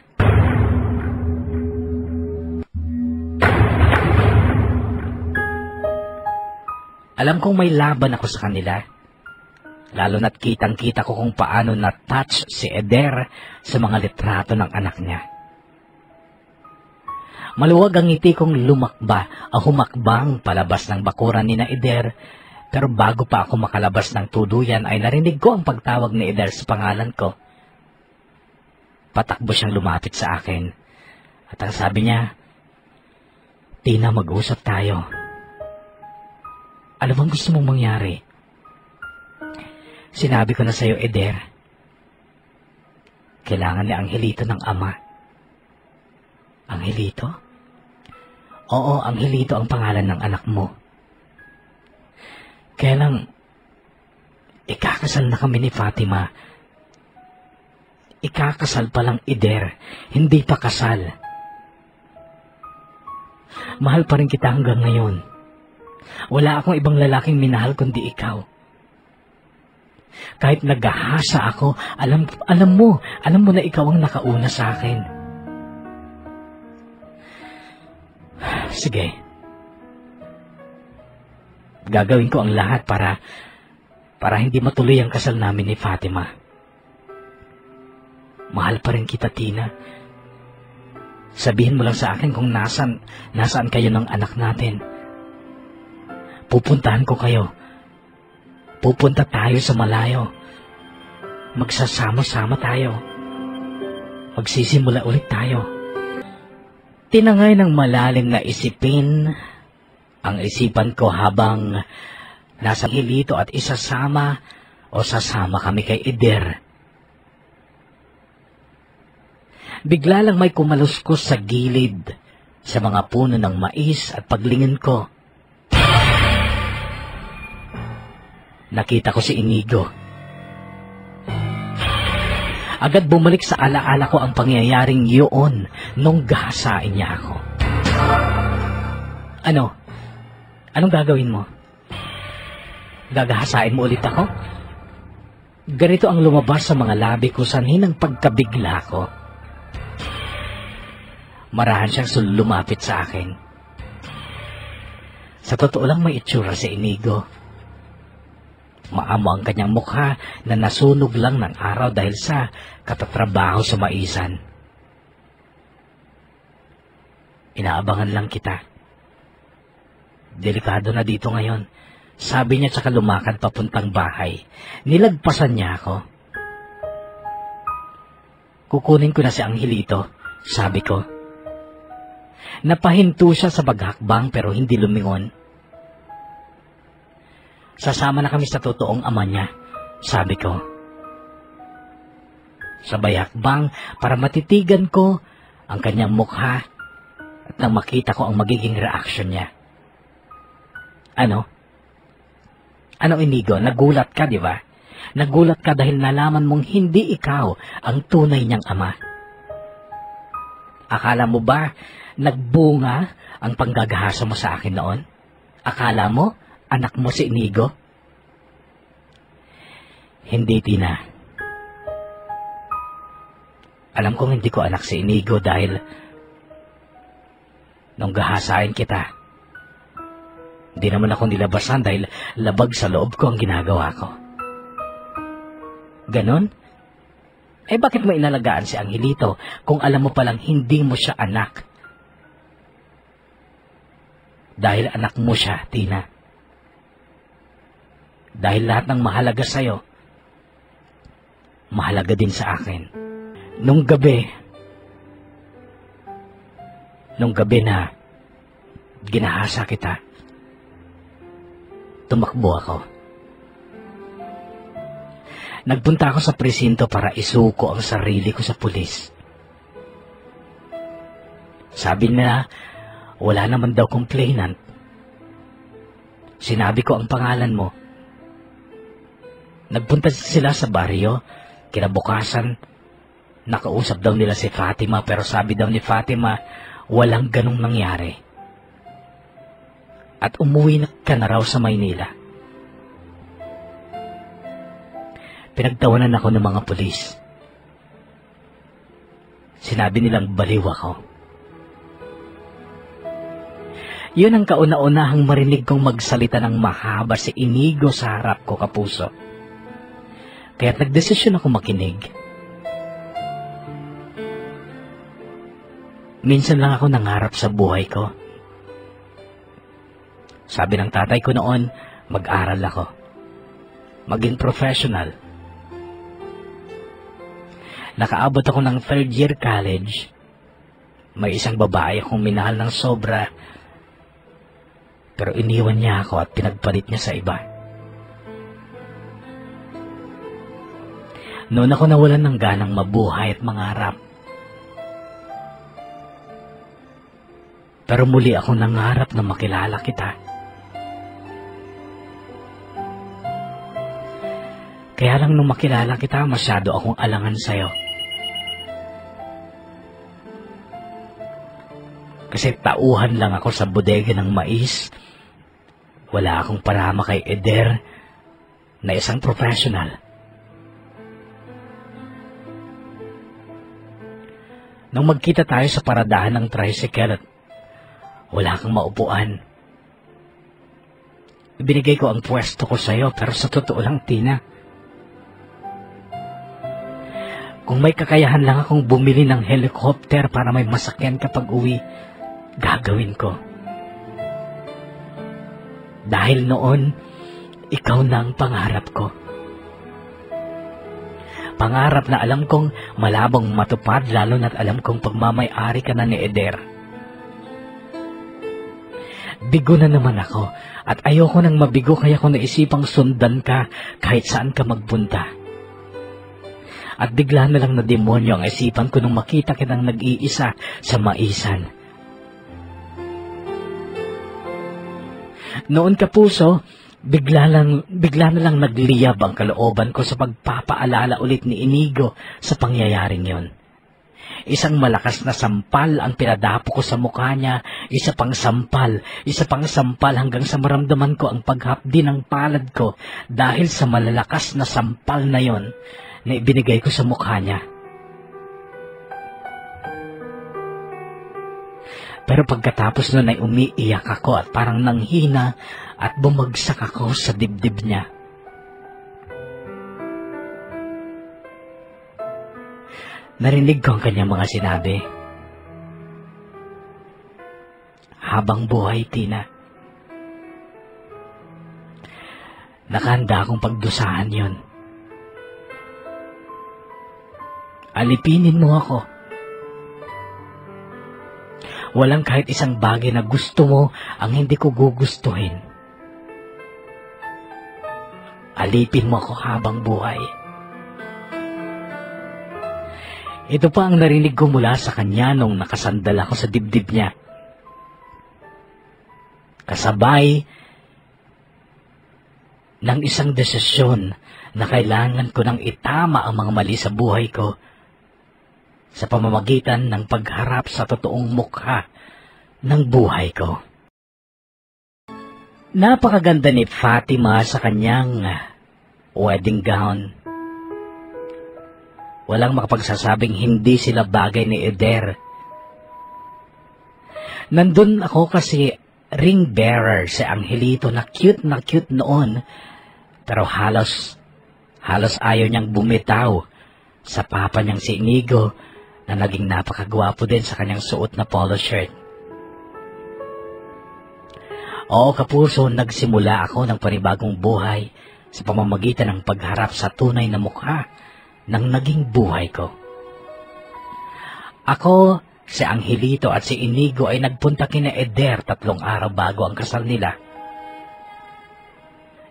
Alam kong may laban ako sa kanila. Lalo na't kitang-kita ko kung paano na-touch si Eder sa mga litrato ng anak niya. Maluwag ang ngiti kong humakbang palabas ng bakuran ni na Eder. Pero bago pa ako makalabas ng tuluyan ay narinig ko ang pagtawag ni Eder sa pangalan ko. Patakbo siyang lumapit sa akin. At ang sabi niya, Tina, mag-usap tayo. Ano bang gusto mong mangyari? Sinabi ko na sa'yo, Eder. Kailangan ni Angelito ng ama. Angelito? Oo, Angelito ang pangalan ng anak mo. Kaya lang, ikakasal na kami ni Fatima. Ikakasal pa lang, Eder, hindi pa kasal. Mahal pa rin kita hanggang ngayon. Wala akong ibang lalaking minahal kundi ikaw. Kahit naghahasa ako, alam mo na ikaw ang nakauna sa akin. Sige. Gagawin ko ang lahat para hindi matuloy ang kasal namin ni Fatima. Mahal pa rin kita, Tina. Sabihin mo lang sa akin kung nasaan kayo ng anak natin. Pupuntahan ko kayo. Pupunta tayo sa malayo. Magsasama-sama tayo. Magsisimula ulit tayo. Tinangay ng malalim na isipin ang isipan ko habang nasa Angelito at sasama kami kay Eder. Bigla lang may kumaluskos sa gilid sa mga puno ng mais at paglingin ko, nakita ko si Inigo. Agad bumalik sa alaala ko ang pangyayaring yun nung gahasain niya ako. Anong gagawin mo? Gagahasain mo ulit ako? Ganito ang lumabas sa mga labi ko sanhin ng pagkabigla ko. Marahan siyang lumapit sa akin. Sa totoo lang may itsura si Inigo. Maamo ang kanyang mukha na nasunog lang ng araw dahil sa katatrabaho sa maisan. Inaabangan lang kita. Delikado na dito ngayon, sabi niya tsaka lumakad papuntang bahay. Nilagpasan niya ako. Kukunin ko na si Angelito, sabi ko. Napahinto siya sa paghakbang pero hindi lumingon. Sasama na kami sa totoong ama niya, sabi ko. Sabay hakbang para matitigan ko ang kanyang mukha at nang makita ko ang magiging reaksyon niya. Ano? Ano, Inigo? Nagulat ka, di ba? Nagulat ka dahil nalaman mong hindi ikaw ang tunay niyang ama. Akala mo ba nagbunga ang panggagahasa mo sa akin noon? Akala mo anak mo si Inigo? Hindi, Tina. Alam kong hindi ko anak si Inigo dahil nung gahasain kita, hindi naman ako nilabasan dahil labag sa loob ko ang ginagawa ko. Ganon? Eh bakit mo inalagaan si Angelito kung alam mo palang hindi mo siya anak? Dahil anak mo siya, Tina. Dahil lahat ng mahalaga sa'yo, mahalaga din sa akin. Nung gabi na ginahasa kita, tumakbo ako. Nagpunta ako sa presinto para isuko ang sarili ko sa pulis. Sabi nila, wala naman daw complainant. Sinabi ko ang pangalan mo. Nagpunta sila sa baryo. Kinabukasan, nakausap daw nila si Fatima pero sabi daw ni Fatima, walang ganong nangyari. At umuwi ka na raw sa Maynila. Pinagtawanan ako ng mga pulis. Sinabi nilang baliw ako. Yun ang kauna-unahang marinig kong magsalita ng mahaba si Inigo sa harap ko, kapuso. Kaya't nagdesisyon ako makinig. Minsan lang ako nangarap sa buhay ko. Sabi ng tatay ko noon, mag-aral ako. Maging professional. Nakaabot ako ng 3rd year college. May isang babae akong minahal ng sobra, pero iniwan niya ako at pinagpalit niya sa iba. Noon ako nawalan ng ganang mabuhay at mangarap. Pero muli ako nangarap na makilala kita. Kaya lang nung makilala kita, masyado akong alangan sa'yo. Kasi tauhan lang ako sa bodega ng mais. Wala akong parama kay Eder na isang professional. Nung magkita tayo sa paradahan ng tricycle at wala kang maupuan, ibinigay ko ang pwesto ko sa'yo pero sa totoo lang, Tina, kung may kakayahan lang akong bumili ng helicopter para may masakyan kapag uwi, gagawin ko. Dahil noon, ikaw na ang pangarap ko. Pangarap na alam kong malabong matupad lalo na't alam kong pagmamay-ari ka na ni Eder. Bigo na naman ako at ayoko nang mabigo kaya ko naisipang sundan ka kahit saan ka magpunta. At bigla na lang na demonyo ang isipan ko nung makita kitang nag-iisa sa maisan. Noon, kapuso, bigla na lang nagliyab ang kalooban ko sa pagpapaalala ulit ni Inigo sa pangyayaring yon. Isang malakas na sampal ang pinadapo ko sa mukha niya, isa pang sampal hanggang sa maramdaman ko ang paghapdi ng palad ko dahil sa malalakas na sampal na yon na ibinigay ko sa mukha niya. Pero pagkatapos nun ay umiiyak ako at parang nanghina at bumagsak ako sa dibdib niya. Narinig ko ang kanyang mga sinabi. Habang buhay, Tina. Nakahanda akong pagdusahan yon. Alipinin mo ako. Walang kahit isang bagay na gusto mo ang hindi ko gugustuhin. Alipin mo ako habang buhay. Ito pa ang narinig ko mula sa kanya nung nakasandal ako sa dibdib niya. Kasabay ng isang desisyon na kailangan ko nang itama ang mga mali sa buhay ko sa pamamagitan ng pagharap sa totoong mukha ng buhay ko. Napakaganda ni Fatima sa kanyang wedding gown. Walang makapagsasabing hindi sila bagay ni Eder. Nandun ako kasi ring bearer si Angelito na cute noon, pero halos ayaw niyang bumitaw sa papa niyang si Inigo na naging napakagwapo din sa kanyang suot na polo shirt. Oo, kapuso, nagsimula ako ng panibagong buhay sa pamamagitan ng pagharap sa tunay na mukha ng naging buhay ko. Ako, si Angelito at si Inigo ay nagpunta kina Eder 3 araw bago ang kasal nila.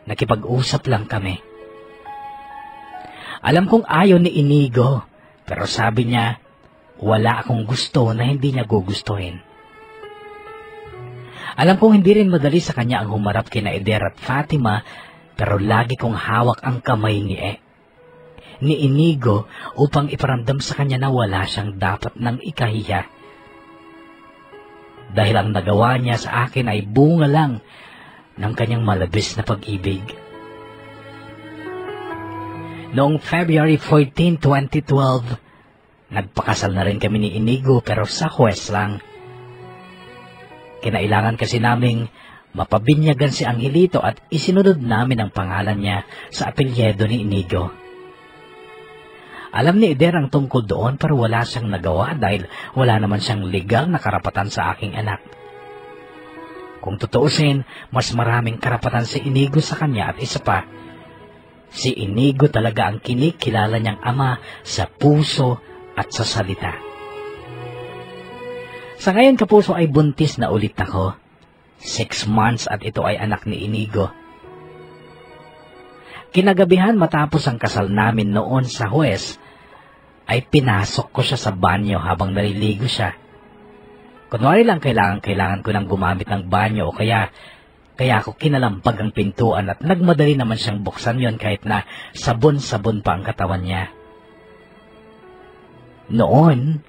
Nakipag-usap lang kami. Alam kong ayaw ni Inigo, pero sabi niya, wala akong gusto na hindi niya gugustuhin. Alam kong hindi rin madali sa kanya ang humarap kina Eder at Fatima, pero lagi kong hawak ang kamay ni Inigo upang iparamdam sa kanya na wala siyang dapat nang ikahiya. Dahil ang nagawa niya sa akin ay bunga lang ng kanyang malabis na pag-ibig. Noong February 14, 2012, nagpakasal na rin kami ni Inigo pero sa huwes lang. Kinailangan kasi naming mapabinyagan si Angelito at isinunod namin ang pangalan niya sa apelyido ni Inigo. Alam ni Eder ang tungkol doon pero wala siyang nagawa dahil wala naman siyang legal na karapatan sa aking anak. Kung tutuusin, mas maraming karapatan si Inigo sa kanya at isa pa, si Inigo talaga ang kinikilala niyang ama sa puso at sa salita. Sa ngayon, kapuso, ay buntis na ulit ako. 6 months at ito ay anak ni Inigo. Kinagabihan matapos ang kasal namin noon sa huwes, ay pinasok ko siya sa banyo habang naliligo siya. Kunwari lang kailangan ko nang gumamit ng banyo o kaya ako kinalampag ang pintuan at nagmadali naman siyang buksan yon kahit na sabon-sabon pa ang katawan niya. Noon,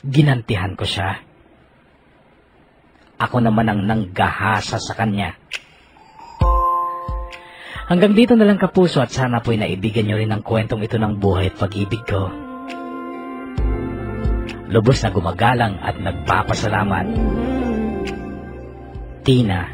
ginantihan ko siya. Ako naman ang nanggahasa sa kanya. Hanggang dito na lang, kapuso, at sana po'y naibigan nyo rin ang kwentong ito ng buhay at pag-ibig ko. Lubos na gumagalang at nagpapasalamat. Tina.